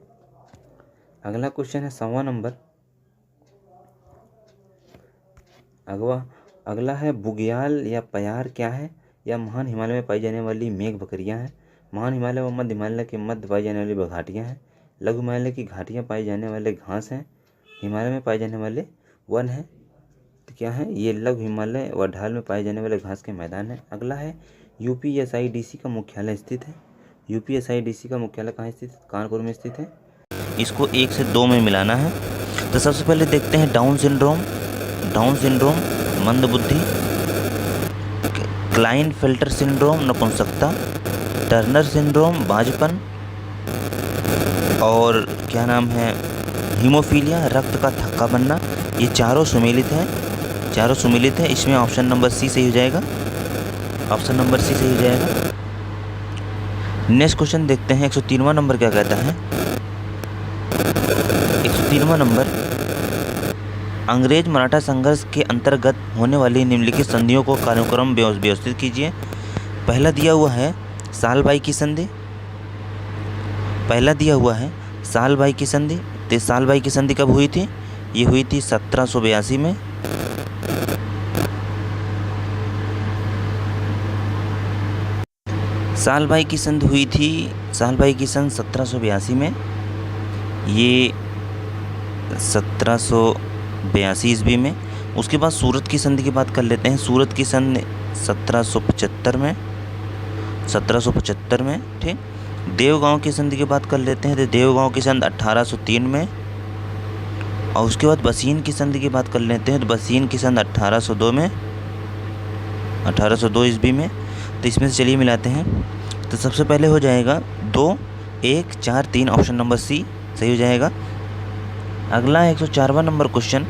अगला क्वेश्चन है 100वां नंबर। अगला है बुग्याल या प्यार क्या है? या महान हिमालय में पाई जाने वाली मेघ बकरियां हैं। महान हिमालय व मध्य हिमालय के मध्य पाई जाने वाली बघाटियां हैं। लघु हिमालय की घाटियां पाई जाने वाले घास हैं। हिमालय में पाए जाने वाले वन हैं। तो क्या है ये? लघु हिमालय व ढाल में पाए जाने वाले घास के मैदान हैं। अगला है UPSIDC का मुख्यालय स्थित है। UPSIDC का मुख्यालय कहाँ स्थित है? कानपुर में स्थित है। इसको 1 से 2 में मिलाना है। तो सबसे पहले देखते हैं डाउन सिंड्रोम मंदबुद्धि, क्लाइनफेल्टर सिंड्रोम नपुंसकता, टर्नर सिंड्रोम बाझपन, और क्या नाम है हीमोफीलिया रक्त का थक्का बनना। ये चारों सुमेलित है। इसमें ऑप्शन नंबर सी सही हो जाएगा। नेक्स्ट क्वेश्चन देखते हैं 103वां नंबर क्या कहता है? 103वां नंबर, अंग्रेज मराठा संघर्ष के अंतर्गत होने वाली निम्नलिखित संधियों को कालानुक्रम व्यवस्थित कीजिए। पहला दिया हुआ है सालबाई की संधि। तो सालबाई की संधि कब हुई थी? ये हुई थी 1782 में। सालबाई की संधि हुई थी 1782 में। ये 1782 ईस्वी में। उसके बाद सूरत की संधि की बात कर लेते हैं। सूरत की संधि 1775 में। ठीक। देवगांव की संधि की बात कर लेते हैं। तो देवगांव की संधि 1803 में। और उसके बाद बसीन की संधि की बात कर लेते हैं। तो बसीन की संधि 1802 ईस्वी में। तो इसमें से चलिए मिलाते हैं। तो सबसे पहले हो जाएगा 2, 1, 4, 3, ऑप्शन नंबर सी सही हो जाएगा। अगला है 104वां नंबर क्वेश्चन।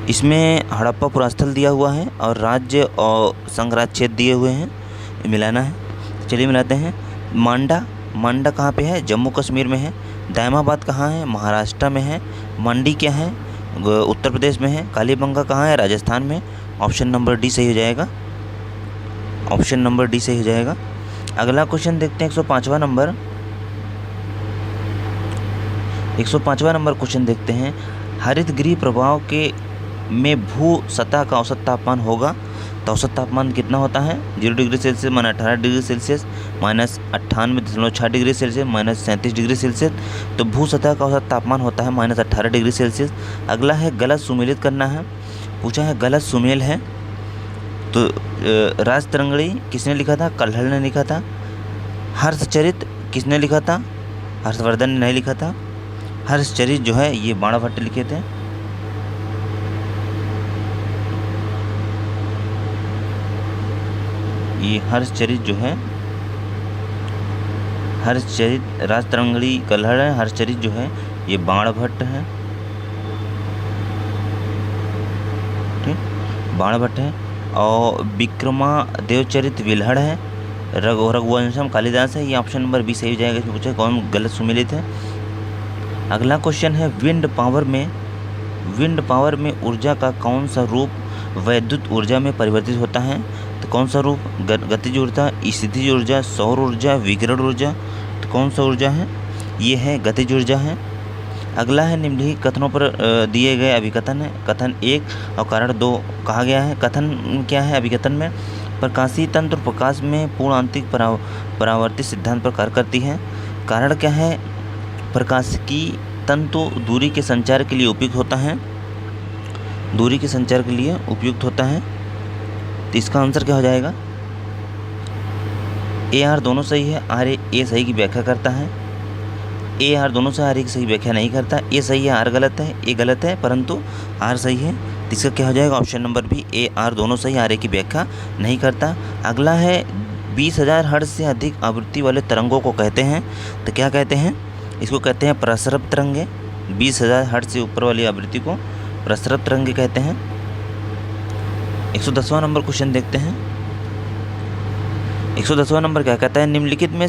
इसमें हड़प्पा पुरास्थल दिया हुआ है और राज्य और संघराज क्षेत्र दिए हुए हैं, मिलाना है। चलिए मिलाते हैं। मांडा कहाँ पे है? जम्मू कश्मीर में है। दायमाबाद कहाँ है? महाराष्ट्र में है। मंडी क्या है? उत्तर प्रदेश में है। कालीबंगा कहाँ है? राजस्थान में। ऑप्शन नंबर डी सही हो जाएगा। अगला क्वेश्चन देखते हैं 105वां नंबर। 105वां नंबर क्वेश्चन देखते हैं। हरित गृह प्रभाव में भू सतह का औसत तापमान होगा। तो औसत तापमान कितना होता है? 0 degree Celsius minus 18 degree Celsius minus 98.6 degree Celsius minus 37 degree Celsius. तो भू सतह का औसत तापमान होता है माइनस 18 डिग्री सेल्सियस। अगला है गलत सुमेलित करना है। पूछा है गलत सुमेल है। तो राजतरंगड़ी किसने लिखा था? कल्हड़ ने लिखा था। हर्षचरित किसने लिखा था? हर्षवर्धन ने नहीं लिखा था। हर्षचरित जो है ये बाणाभट्ट लिखे थे। ये हर्षचरित जो है, राजतरंगड़ी कल्हड़ है। हर्षचरित जो है ये बाणभट्ट है। ठीक, बाणभट्ट है। और विक्रमादेवचरित विल्हड़ है। रघुवंशम कालिदास है। ये ऑप्शन नंबर बी सही हो जाएगा। इसमें पूछा कौन गलत सुमेलित है। अगला क्वेश्चन है विंड पावर में ऊर्जा का कौन सा रूप वैद्युत ऊर्जा में परिवर्तित होता है? तो कौन सा रूप? गतिज ऊर्जा, स्थितिज ऊर्जा, सौर ऊर्जा, विकिरण ऊर्जा। तो कौन सा ऊर्जा है? ये है गतिज ऊर्जा है। अगला है निम्नलिखित कथनों पर दिए गए अभिकथन है। कथन 1 और कारण 2 कहा गया है। कथन क्या है अभिकथन में? प्रकाशीय तंत्र प्रकाश में पूर्ण आंतरिक परावर्तित सिद्धांत पर कार्य करती है। कारण क्या है? प्रकाशिकी तंतु दूरी के संचार के लिए उपयुक्त होता है। तो इसका आंसर क्या हो जाएगा? AR दोनों सही है, ए सही की व्याख्या करता है। AR दोनों से आर की सही व्याख्या नहीं करता। ए सही है, आर गलत है। ए गलत है परंतु आर सही है। तो इसका क्या हो जाएगा? ऑप्शन नंबर बी, AR दोनों सही, आर की व्याख्या नहीं करता। अगला है 20,000 हर्ट्ज से अधिक आवृत्ति वाले तरंगों को कहते हैं, तो क्या कहते हैं? इसको कहते हैं प्रसरब तरंगे। 20,000 हर्ट्ज से ऊपर वाली आवृत्ति को प्रसरब तरंगे कहते हैं। 110वां नंबर क्वेश्चन देखते हैं। 110वां नंबर क्या कहता है? निम्नलिखित में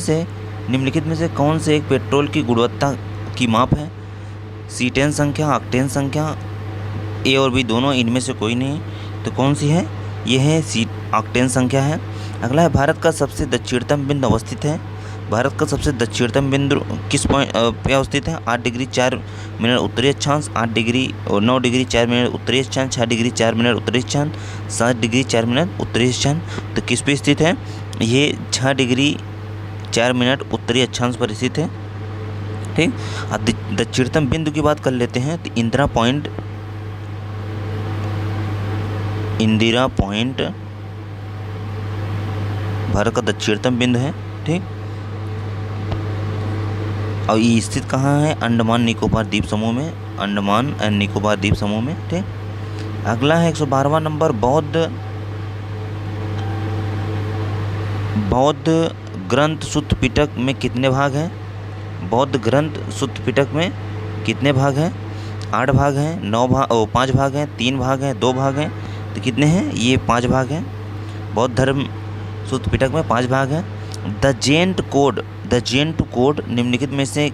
से कौन से एक पेट्रोल की गुणवत्ता की माप है? सीटेन संख्या, ऑक्टेन संख्या, ए और बी दोनों, इनमें से कोई नहीं, तो कौन सी है? ये है ऑक्टेन संख्या है। अगला है भारत का सबसे दक्षिणतम बिंदु अवस्थित है। भारत का सबसे दक्षिणतम बिंदु किस पॉइंट पे अवस्थित है? 8 डिग्री 4 मिनट उत्तरी अक्षांश, 8 डिग्री और 9 डिग्री 4 मिनट उत्तरी अक्षांश, 6 डिग्री 4 मिनट उत्तरी अक्षांश, 7 डिग्री 4 मिनट उत्तरी अक्षांश, तो किस पे स्थित है? ये 6 डिग्री 4 मिनट उत्तरी अक्षांश पर स्थित है। ठीक, अब दक्षिणतम बिंदु की बात कर लेते हैं, तो इंदिरा पॉइंट भारत का दक्षिणतम बिंदु है। ठीक, और ये स्थित कहाँ है? अंडमान निकोबार द्वीप समूह में, अंडमान एंड निकोबार द्वीप समूह में। ठीक, अगला है 112वां नंबर। बौद्ध ग्रंथ सुत्त पिटक में कितने भाग हैं? बौद्ध ग्रंथ सुत्त पिटक में कितने भाग हैं? 8 भाग हैं, 5 भाग हैं, 3 भाग हैं, 2 भाग हैं, तो कितने हैं? ये 5 भाग हैं। बौद्ध धर्म सुत्त पिटक में 5 भाग हैं। द जेंट कोड निम्नलिखित में से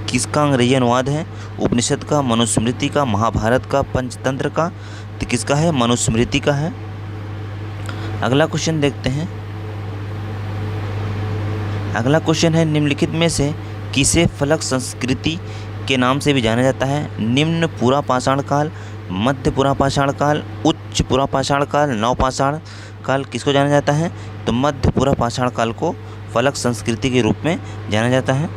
किसका अंग्रेजी अनुवाद है? उपनिषद का, मनुस्मृति का, महाभारत का, पंचतंत्र का, तो किसका है? मनुस्मृति का है। अगला क्वेश्चन देखते हैं। अगला क्वेश्चन है, निम्नलिखित में से किसे फलक संस्कृति के नाम से भी जाना जाता है? निम्न पुरा पाषाण काल, मध्य पुरा पाषाण काल, उच्च पुरा पाषाण काल, नव पाषाण काल, किसको जाना जाता है? तो मध्य पुरा पाषाण काल को फलक संस्कृति के रूप में जाना जाता है।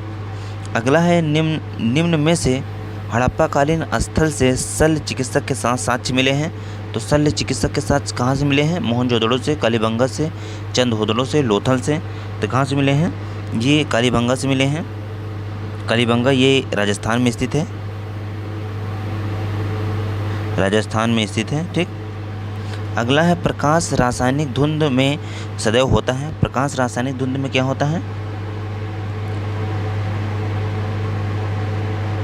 अगला है, निम्न में से हड़प्पाकालीन स्थल से शल्य चिकित्सक के साथ साक्ष्य मिले हैं, तो शल्य चिकित्सक के साथ कहाँ से मिले हैं? मोहनजोदड़ो से, कालीबंगा से, चंदहोदड़ो से, लोथल से, तो कहाँ से मिले हैं? ये कालीबंगा से मिले हैं। कालीबंगा ये राजस्थान में स्थित है, राजस्थान में स्थित है। ठीक, अगला है, प्रकाश रासायनिक धुंध में सदैव होता है। प्रकाश रासायनिक धुंध में क्या होता है?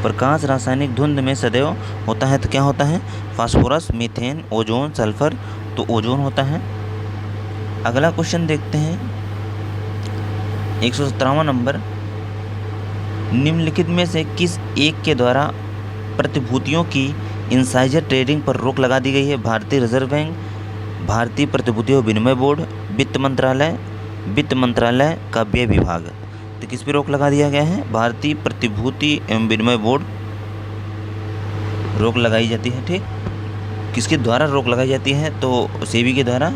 प्रकाश रासायनिक धुंध में सदैव होता है, तो क्या होता है? फास्फोरस, मीथेन, ओजोन, सल्फर, तो ओजोन होता है। अगला क्वेश्चन देखते हैं। 117वां नंबर। निम्नलिखित में से किस एक के द्वारा प्रतिभूतियों की इंसाइजर ट्रेडिंग पर रोक लगा दी गई है? भारतीय रिजर्व बैंक, भारतीय प्रतिभूतियों विनिमय बोर्ड, वित्त मंत्रालय का व्यय विभाग, तो किस पे रोक लगा दिया गया है? भारतीय प्रतिभूति एवं विनिमय बोर्ड रोक लगाई जाती है। ठीक, किसके द्वारा रोक लगाई जाती है? तो सेबी के द्वारा,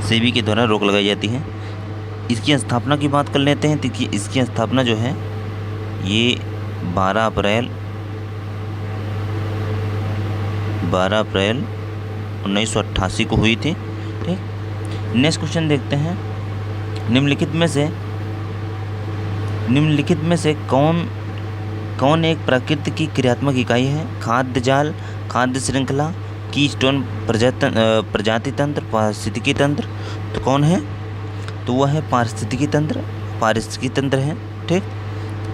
सेबी के द्वारा रोक लगाई जाती है। इसकी स्थापना की बात कर लेते हैं, तो इसकी स्थापना जो है ये 12 अप्रैल 1988 को हुई थी। ठीक, नेक्स्ट क्वेश्चन देखते हैं। निम्नलिखित में से कौन एक प्रकृति की क्रियात्मक इकाई है? खाद्य जाल, खाद्य श्रृंखला, कीस्टोन प्रजाति तंत्र, पारिस्थितिकी तंत्र, तो कौन है? तो वह है पारिस्थितिकी तंत्र है। ठीक,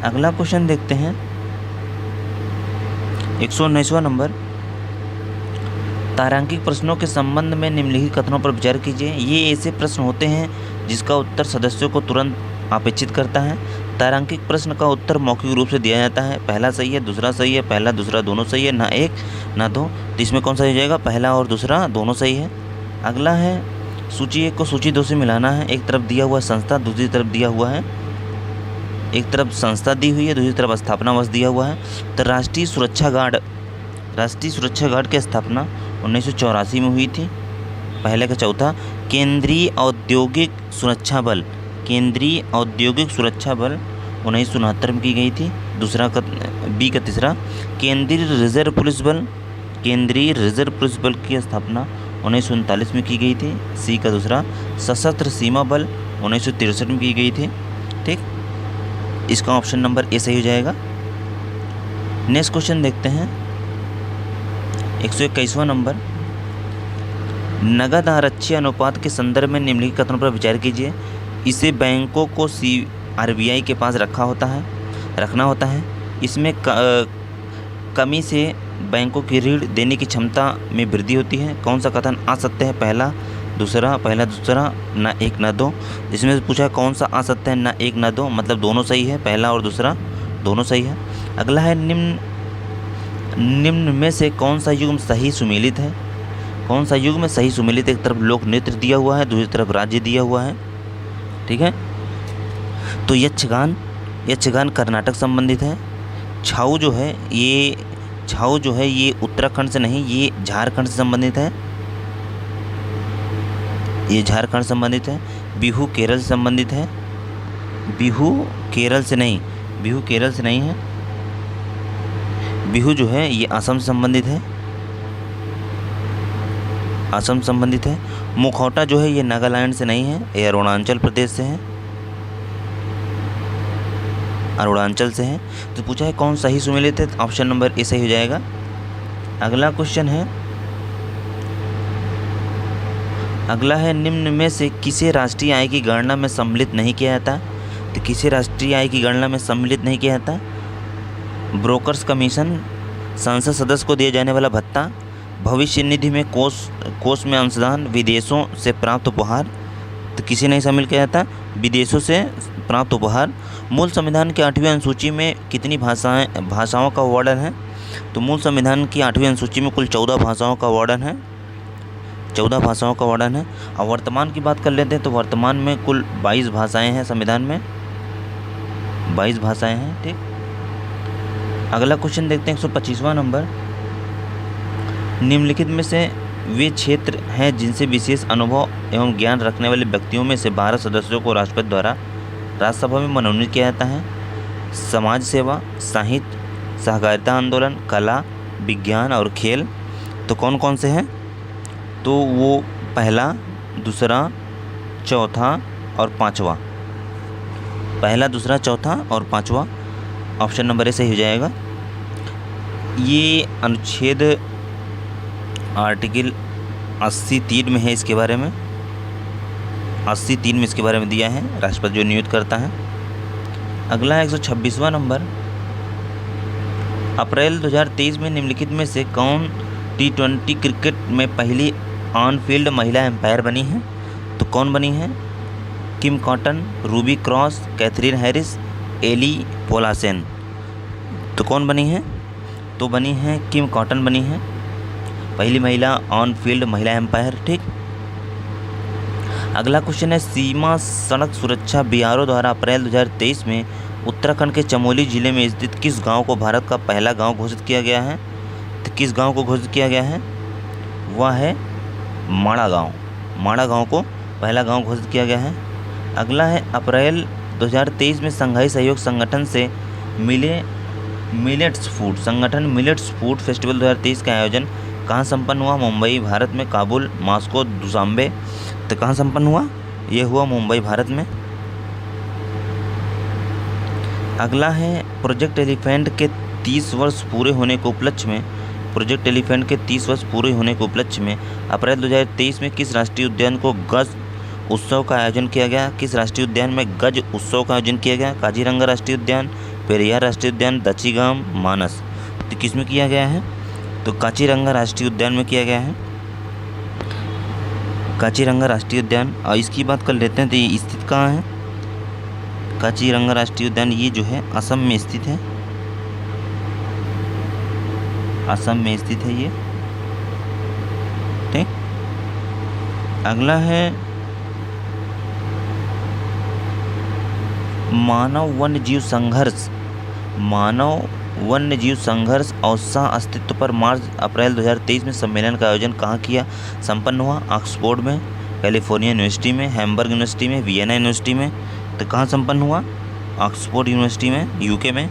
अगला क्वेश्चन देखते हैं। 119वां नंबर। तारांकिक प्रश्नों के संबंध में निम्नलिखित कथनों पर विचार कीजिए। ये ऐसे प्रश्न होते हैं जिसका उत्तर सदस्यों को तुरंत अपेक्षित करता है। तारांकिक प्रश्न का उत्तर मौखिक रूप से दिया जाता है। पहला सही है, दूसरा सही है, पहला दूसरा दोनों सही है, ना एक ना दो, तो इसमें कौन सा हो जाएगा? पहला और दूसरा दोनों सही है। अगला है, सूची 1 को सूची 2 से मिलाना है। एक तरफ दिया हुआ संस्था, दूसरी तरफ दिया हुआ है, एक तरफ संस्था दी हुई है, दूसरी तरफ स्थापना वर्ष दिया हुआ है। तो राष्ट्रीय सुरक्षा गार्ड की स्थापना 1984 में हुई थी। पहले का चौथा। केंद्रीय औद्योगिक सुरक्षा बल 1969 में की गई थी। दूसरा का बी का तीसरा। केंद्रीय रिजर्व पुलिस बल की स्थापना 1939 में की गई थी। सी का दूसरा। सशस्त्र सीमा बल 1963 में की गई थी। ठीक, इसका ऑप्शन नंबर ए सही हो जाएगा। नेक्स्ट क्वेश्चन देखते हैं। 121वां नंबर। नगद आरक्षी अनुपात के संदर्भ में निम्नलिखित कथनों पर विचार कीजिए। इसे बैंकों को आरबीआई के पास रखना होता है। इसमें कमी से बैंकों की ऋण देने की क्षमता में वृद्धि होती है। कौन सा कथन असत्य है? पहला दूसरा, ना एक ना दो। इसमें से पूछा कौन सा असत्य है? ना एक ना दो, मतलब दोनों सही है, पहला और दूसरा दोनों सही है। अगला है निम्न में से कौन सा युग्म सही सुमेलित है? कौन सा युग्म में सही सुमेलित? एक तरफ लोक नृत्य दिया हुआ है, दूसरी तरफ राज्य दिया हुआ है। ठीक है, तो यक्षगान कर्नाटक संबंधित है। छाऊ जो है ये उत्तराखंड से नहीं, ये झारखंड से संबंधित है। ये झारखंड संबंधित है। बिहू केरल से संबंधित है। बिहू केरल से नहीं है। बिहू जो है ये असम से संबंधित है। मुखौटा जो है ये नागालैंड से नहीं है, ये अरुणाचल प्रदेश से है, अरुणाचल से है। तो पूछा है कौन सही सुमेलित है? ऑप्शन नंबर ए सही हो जाएगा। अगला क्वेश्चन है, निम्न में से किसे राष्ट्रीय आय की गणना में सम्मिलित नहीं किया जाता? तो किसे राष्ट्रीय आय की गणना में सम्मिलित नहीं किया जाता? ब्रोकर्स कमीशन, संसद सदस्य को दिए जाने वाला भत्ता, भविष्य निधि में कोष में अंशदान, विदेशों से प्राप्त उपहार। तो किसी नहीं शामिल किया जाता? विदेशों से प्राप्त उपहार। मूल संविधान की 8वीं अनुसूची में कितनी भाषाओं का वर्णन है? तो मूल संविधान की 8वीं अनुसूची में कुल 14 भाषाओं का वर्णन है। 14 भाषाओं का वर्णन है। और वर्तमान की बात कर लेते हैं तो वर्तमान में कुल 22 भाषाएं हैं। संविधान में 22 भाषाएं हैं। ठीक, अगला क्वेश्चन देखते हैं 125वां नंबर। निम्नलिखित में से वे क्षेत्र हैं जिनसे विशेष अनुभव एवं ज्ञान रखने वाले व्यक्तियों में से 12 सदस्यों को राष्ट्रपति द्वारा राज्यसभा में मनोनीत किया जाता है। समाज सेवा, साहित्य, सहकारिता आंदोलन, कला, विज्ञान और खेल। तो कौन कौन से हैं? तो वो पहला, दूसरा, चौथा और पाँचवा। पहला, दूसरा, चौथा और पाँचवा। ऑप्शन नंबर ए सही हो जाएगा। ये अनुच्छेद आर्टिकल 80(3) में है। इसके बारे में 80(3) में इसके बारे में दिया है, राष्ट्रपति जो नियुक्त करता है। अगला है 126वां नंबर। अप्रैल 2023 में निम्नलिखित में से कौन T20 क्रिकेट में पहली ऑन फील्ड महिला एम्पायर बनी है? तो कौन बनी है? Kim Cotton, Ruby Cross, Catherine Harris, Ellie Paulsen. तो कौन बनी है? तो बनी है किम कॉटन बनी है, पहली महिला ऑन फील्ड महिला एम्पायर। ठीक, अगला क्वेश्चन है, सीमा सड़क सुरक्षा बीआरओ द्वारा अप्रैल 2023 में उत्तराखंड के चमोली जिले में स्थित किस गांव को भारत का पहला गांव घोषित किया गया है? तो किस गांव को घोषित किया गया है? वह है माड़ा गांव। माड़ा गांव को पहला गांव घोषित किया गया है। अगला है, अप्रैल 2023 में शंघाई सहयोग संगठन से मिलेट्स फूड फेस्टिवल 2023 का आयोजन कहाँ संपन्न हुआ? मुंबई भारत में, काबुल, मॉस्को, दुशांबे। तो कहाँ संपन्न हुआ? ये हुआ मुंबई भारत में। अगला है, प्रोजेक्ट एलिफेंट के 30 वर्ष पूरे होने के उपलक्ष्य में अप्रैल 2023 में किस राष्ट्रीय उद्यान को गज उत्सव का आयोजन किया गया? किस राष्ट्रीय उद्यान में गज उत्सव का आयोजन किया गया? काजीरंगा राष्ट्रीय उद्यान, पेरियार राष्ट्रीय उद्यान, दक्षिगाम, मानस। तो किस में किया गया है? तो काजीरंगा राष्ट्रीय उद्यान में किया गया है। काजीरंगा राष्ट्रीय उद्यान। और इसकी बात कर लेते हैं तो ये स्थित कहाँ है? काजीरंगा राष्ट्रीय उद्यान ये जो है असम में स्थित है। असम में स्थित है ये। ठीक, अगला है, मानव वन्य जीव संघर्ष और सह अस्तित्व पर मार्च अप्रैल 2023 में सम्मेलन का आयोजन कहाँ संपन्न हुआ? ऑक्सफोर्ड में, कैलिफोर्निया यूनिवर्सिटी में, हैम्बर्ग यूनिवर्सिटी में, वियना यूनिवर्सिटी में। तो कहाँ संपन्न हुआ? ऑक्सफोर्ड यूनिवर्सिटी में, यूके में।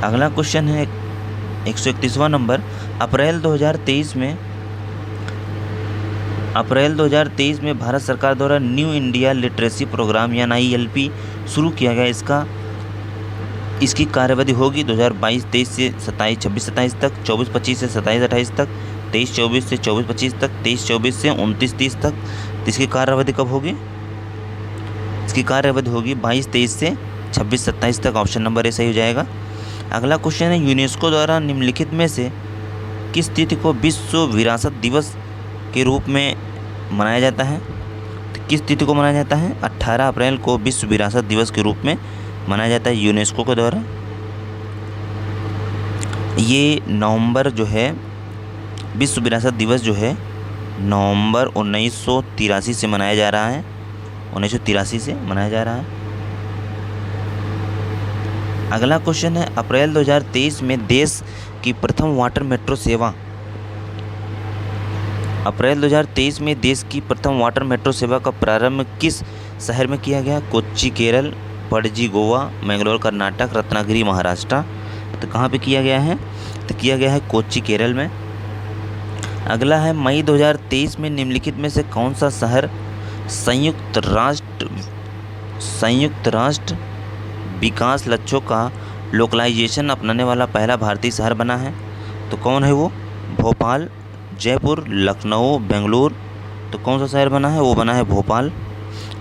अगला क्वेश्चन है 131वां नंबर। अप्रैल 2023 में भारत सरकार द्वारा न्यू इंडिया लिटरेसी प्रोग्राम या ILP शुरू किया गया। इसकी कार्यावधि होगी 2022-23 से 26-27 तक, 24-25 से 27-28 तक, 23-24 से 24-25 तक, 23-24 से 29-30 तक। तो इसकी कार्य अवधि कब होगी? इसकी कार्य अवधि होगी 22-23 से 26-27 तक। ऑप्शन नंबर ए सही हो जाएगा। अगला क्वेश्चन है, यूनेस्को द्वारा निम्नलिखित में से किस तिथि को विश्व विरासत दिवस के रूप में मनाया जाता है? तो किस तिथि को मनाया जाता है? 18 अप्रैल को विश्व विरासत दिवस के रूप में मनाया जाता है यूनेस्को के द्वारा। ये नवंबर जो है, विश्व विरासत दिवस जो है नवंबर 1983 से मनाया जा रहा है, 1983 से मनाया जा रहा है। अगला क्वेश्चन है, अप्रैल 2023 में देश की प्रथम वाटर मेट्रो सेवा, अप्रैल 2023 में देश की प्रथम वाटर मेट्रो सेवा का प्रारंभ किस शहर में किया गया? कोच्चि केरल, पणजी गोवा, मैंगलोर कर्नाटक, रत्नागिरी महाराष्ट्र। तो कहाँ पे किया गया है? तो किया गया है कोच्चि केरल में। अगला है, मई 2023 में निम्नलिखित में से कौन सा शहर संयुक्त राष्ट्र विकास लक्ष्यों का लोकलाइजेशन अपनाने वाला पहला भारतीय शहर बना है? तो कौन है वो? भोपाल, जयपुर, लखनऊ, बेंगलुरु। तो कौन सा शहर बना है? वो बना है भोपाल।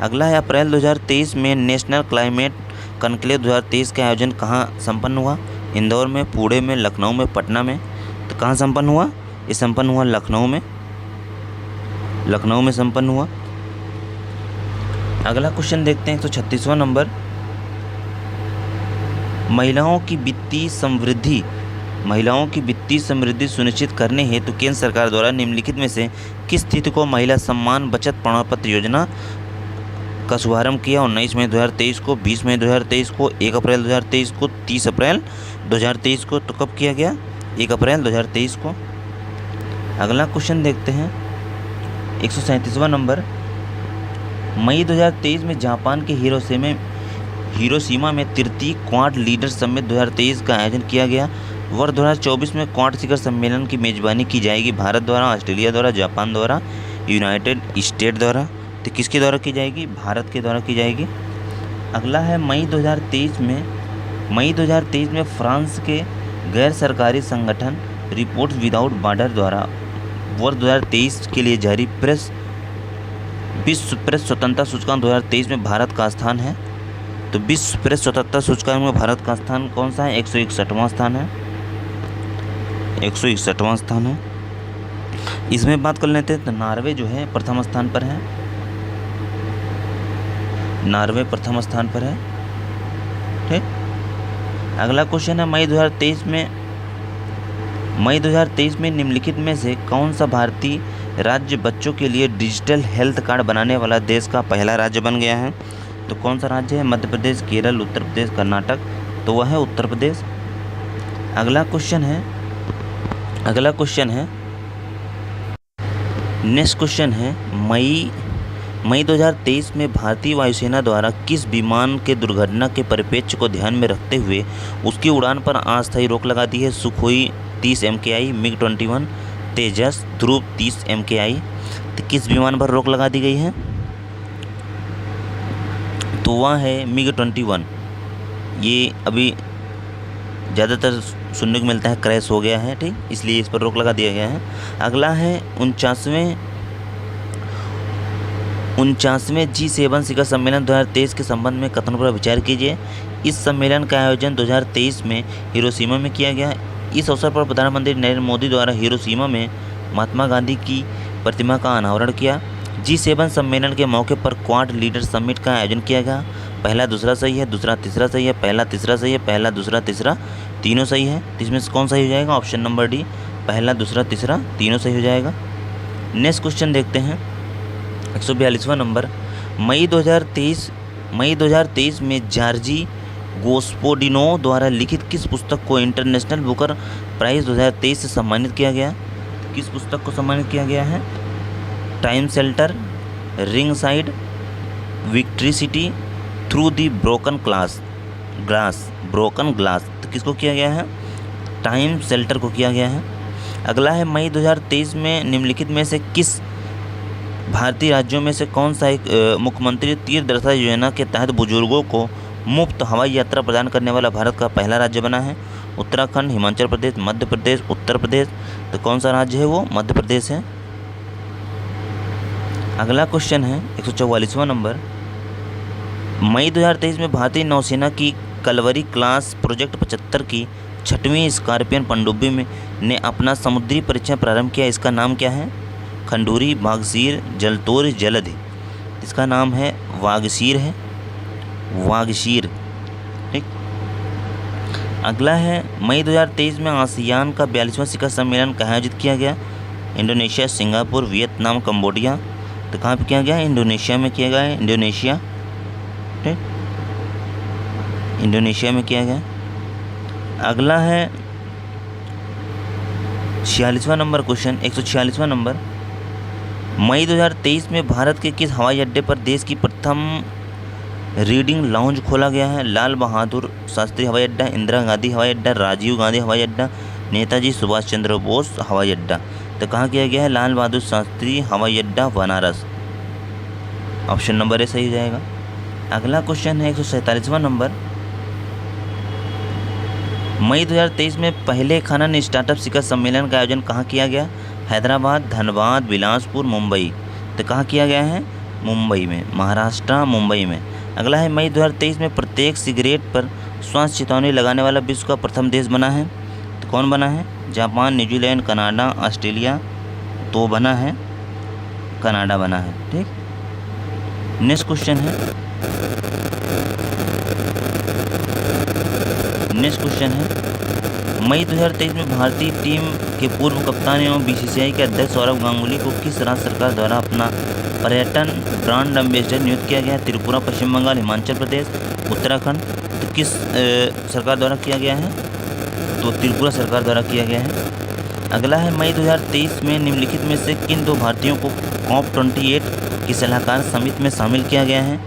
अगला है, अप्रैल 2023 में नेशनल क्लाइमेट कॉन्क्लेव 2023 का आयोजन कहाँ संपन्न हुआ? इंदौर में, पुणे में, लखनऊ में, पटना में। तो कहाँ संपन्न हुआ? ये संपन्न हुआ लखनऊ में, लखनऊ में संपन्न हुआ। अगला क्वेश्चन देखते हैं 136वां नंबर, महिलाओं की वित्तीय समृद्धि सुनिश्चित करने हेतु केंद्र सरकार द्वारा निम्नलिखित में से किस तिथि को महिला सम्मान बचत प्रमाण पत्र योजना का शुभारंभ किया? 19 मई 2023 को, 20 मई 2023 को, 1 अप्रैल 2023 को, 30 अप्रैल 2023 को। तो कब किया गया? 1 अप्रैल 2023 को। अगला क्वेश्चन देखते हैं 137वां नंबर, मई 2023 में जापान के हिरोशिमा में तृतीय क्वाड लीडर समिट 2023 का आयोजन किया गया। वर्ष 2024 में क्वाड शिखर सम्मेलन की मेजबानी की जाएगी भारत द्वारा, ऑस्ट्रेलिया द्वारा, जापान द्वारा, यूनाइटेड स्टेट द्वारा। तो किसके द्वारा की जाएगी? भारत के द्वारा की जाएगी। अगला है, मई 2023 में फ्रांस के गैर सरकारी संगठन रिपोर्ट्स विदाउट बॉर्डर द्वारा वर्ष 2023 के लिए जारी विश्व प्रेस स्वतंत्रता सूचकांक 2023 में भारत का स्थान है। तो विश्व प्रेस स्वतंत्रता सूचकांक में भारत का स्थान कौन सा है? 161वां स्थान है, 161वां स्थान है। इसमें बात कर लेते हैं तो नॉर्वे जो है प्रथम स्थान पर है, नॉर्वे प्रथम स्थान पर है। ठीक। अगला क्वेश्चन है, मई 2023 में निम्नलिखित में से कौन सा भारतीय राज्य बच्चों के लिए डिजिटल हेल्थ कार्ड बनाने वाला देश का पहला राज्य बन गया है? तो कौन सा राज्य है? मध्य प्रदेश, केरल, उत्तर प्रदेश, कर्नाटक। तो वह है उत्तर प्रदेश। अगला क्वेश्चन है नेक्स्ट क्वेश्चन है, मई 2023 में भारतीय वायुसेना द्वारा किस विमान के दुर्घटना के परिप्रेक्ष्य को ध्यान में रखते हुए उसकी उड़ान पर अस्थायी रोक लगा दी है? सुखोई 30 MKI, MiG-21, तेजस, ध्रुव 30 MKI। तो किस विमान पर रोक लगा दी गई है? तो वह है MiG-21। ये अभी ज़्यादातर सुनने को मिलता है क्रैश हो गया है, ठीक, इसलिए इस पर रोक लगा दिया गया है। अगला है 49वें G7 शिखर सम्मेलन 2023 के संबंध में कथनों पर विचार कीजिए। इस सम्मेलन का आयोजन 2023 में हिरोशिमा में किया गया। इस अवसर पर प्रधानमंत्री नरेंद्र मोदी द्वारा हिरोशिमा में महात्मा गांधी की प्रतिमा का अनावरण किया। G7 सम्मेलन के मौके पर क्वाड लीडर समिट का आयोजन किया गया। पहला दूसरा सही है, दूसरा तीसरा सही है, पहला तीसरा सही है, पहला दूसरा तीसरा तीनों सही है। तो इसमें से कौन सही हो जाएगा? ऑप्शन नंबर डी, पहला दूसरा तीसरा तीनों सही हो जाएगा। नेक्स्ट क्वेश्चन देखते हैं 142वां नंबर, मई 2023 में जॉर्जी गोस्पोडिनो द्वारा लिखित किस पुस्तक को इंटरनेशनल बुकर प्राइज़ 2023 से सम्मानित किया गया? किस पुस्तक को सम्मानित किया गया है? Time shelter, ring side, victory city, through the broken glass. तो किसको किया गया है? टाइम शेल्टर को किया गया है। अगला है, मई 2023 में निम्नलिखित में से किस भारतीय राज्यों में से कौन सा एक मुख्यमंत्री तीर्थ दर्शन योजना के तहत बुजुर्गों को मुफ्त हवाई यात्रा प्रदान करने वाला भारत का पहला राज्य बना है? उत्तराखंड, हिमाचल प्रदेश, मध्य प्रदेश, उत्तर प्रदेश। तो कौन सा राज्य है वो? मध्य प्रदेश है। अगला क्वेश्चन है 144वां नंबर। मई 2023 में भारतीय नौसेना की कलवरी क्लास प्रोजेक्ट 75 की 6वीं स्कॉर्पियन पनडुब्बी में ने अपना समुद्री परीक्षण प्रारंभ किया। इसका नाम क्या है? खंडूरी, वागशीर, जलतोर, जलधि। इसका नाम है वागशीर है, वागशीर। ठीक। अगला है मई 2023 में आसियान का 42वां शिखर सम्मेलन कहाँ आयोजित किया गया? Indonesia, Singapore, Vietnam, Cambodia. तो कहाँ पे किया गया? इंडोनेशिया में किया गया है। इंडोनेशिया, ठीक, इंडोनेशिया में किया गया। अगला है 46वां नंबर क्वेश्चन, 146वां नंबर। मई 2023 में भारत के किस हवाई अड्डे पर देश की प्रथम रीडिंग लाउंज खोला गया है? लाल बहादुर शास्त्री हवाई अड्डा, इंदिरा गांधी हवाई अड्डा, राजीव गांधी हवाई अड्डा, नेताजी सुभाष चंद्र बोस हवाई अड्डा। तो कहाँ किया गया है? लाल बहादुर शास्त्री हवाई अड्डा, बनारस। ऑप्शन नंबर ए सही हो जाएगा। अगला क्वेश्चन है 147वां नंबर। मई 2023 में पहले खनन स्टार्टअप शिखर सम्मेलन का आयोजन कहाँ किया गया? हैदराबाद, धनबाद, बिलासपुर, मुंबई। तो कहाँ किया गया है? मुंबई में, महाराष्ट्र, मुंबई में। अगला है मई 2023 में प्रत्येक सिगरेट पर स्वास्थ्य चेतावनी लगाने वाला विश्व का प्रथम देश बना है। तो कौन बना है? Japan, New Zealand, Canada, Australia. तो बना है कनाडा बना है। ठीक। नेक्स्ट क्वेश्चन है, मई 2023 में भारतीय टीम के पूर्व कप्तान एवं बीसीसीआई के अध्यक्ष सौरव गांगुली को किस राज्य सरकार द्वारा अपना पर्यटन ब्रांड एम्बेसडर नियुक्त किया गया? त्रिपुरा, पश्चिम बंगाल, हिमाचल प्रदेश, उत्तराखंड। तो किस सरकार द्वारा किया गया है? तो त्रिपुरा सरकार द्वारा किया गया है। अगला है मई 2023 में निम्नलिखित में से किन दो भारतीयों को COP28 की सलाहकार समिति में शामिल किया गया है?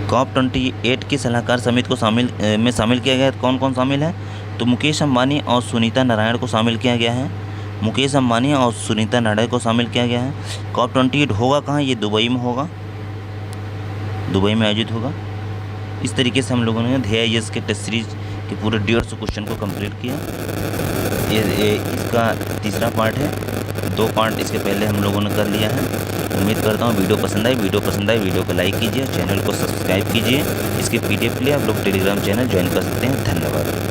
COP28 की सलाहकार समिति को शामिल किया गया है। कौन कौन शामिल है? तो मुकेश अंबानी और सुनीता नारायण को शामिल किया गया है। मुकेश अंबानी और सुनीता नारायण को शामिल किया गया है। COP28 होगा कहाँ? ये दुबई में होगा, दुबई में आयोजित होगा। इस तरीके से हम लोगों ने ध्येय के टेस्ट सीरीज के पूरे 150 क्वेश्चन को कंप्लीट किया। ये इसका तीसरा पार्ट है। 2 पार्ट इसके पहले हम लोगों ने कर लिया है। उम्मीद करता हूँ वीडियो पसंद आई। वीडियो को लाइक कीजिए, चैनल को सब्सक्राइब कीजिए। इसके PDF के लिए आप लोग टेलीग्राम चैनल ज्वाइन कर सकते हैं। धन्यवाद।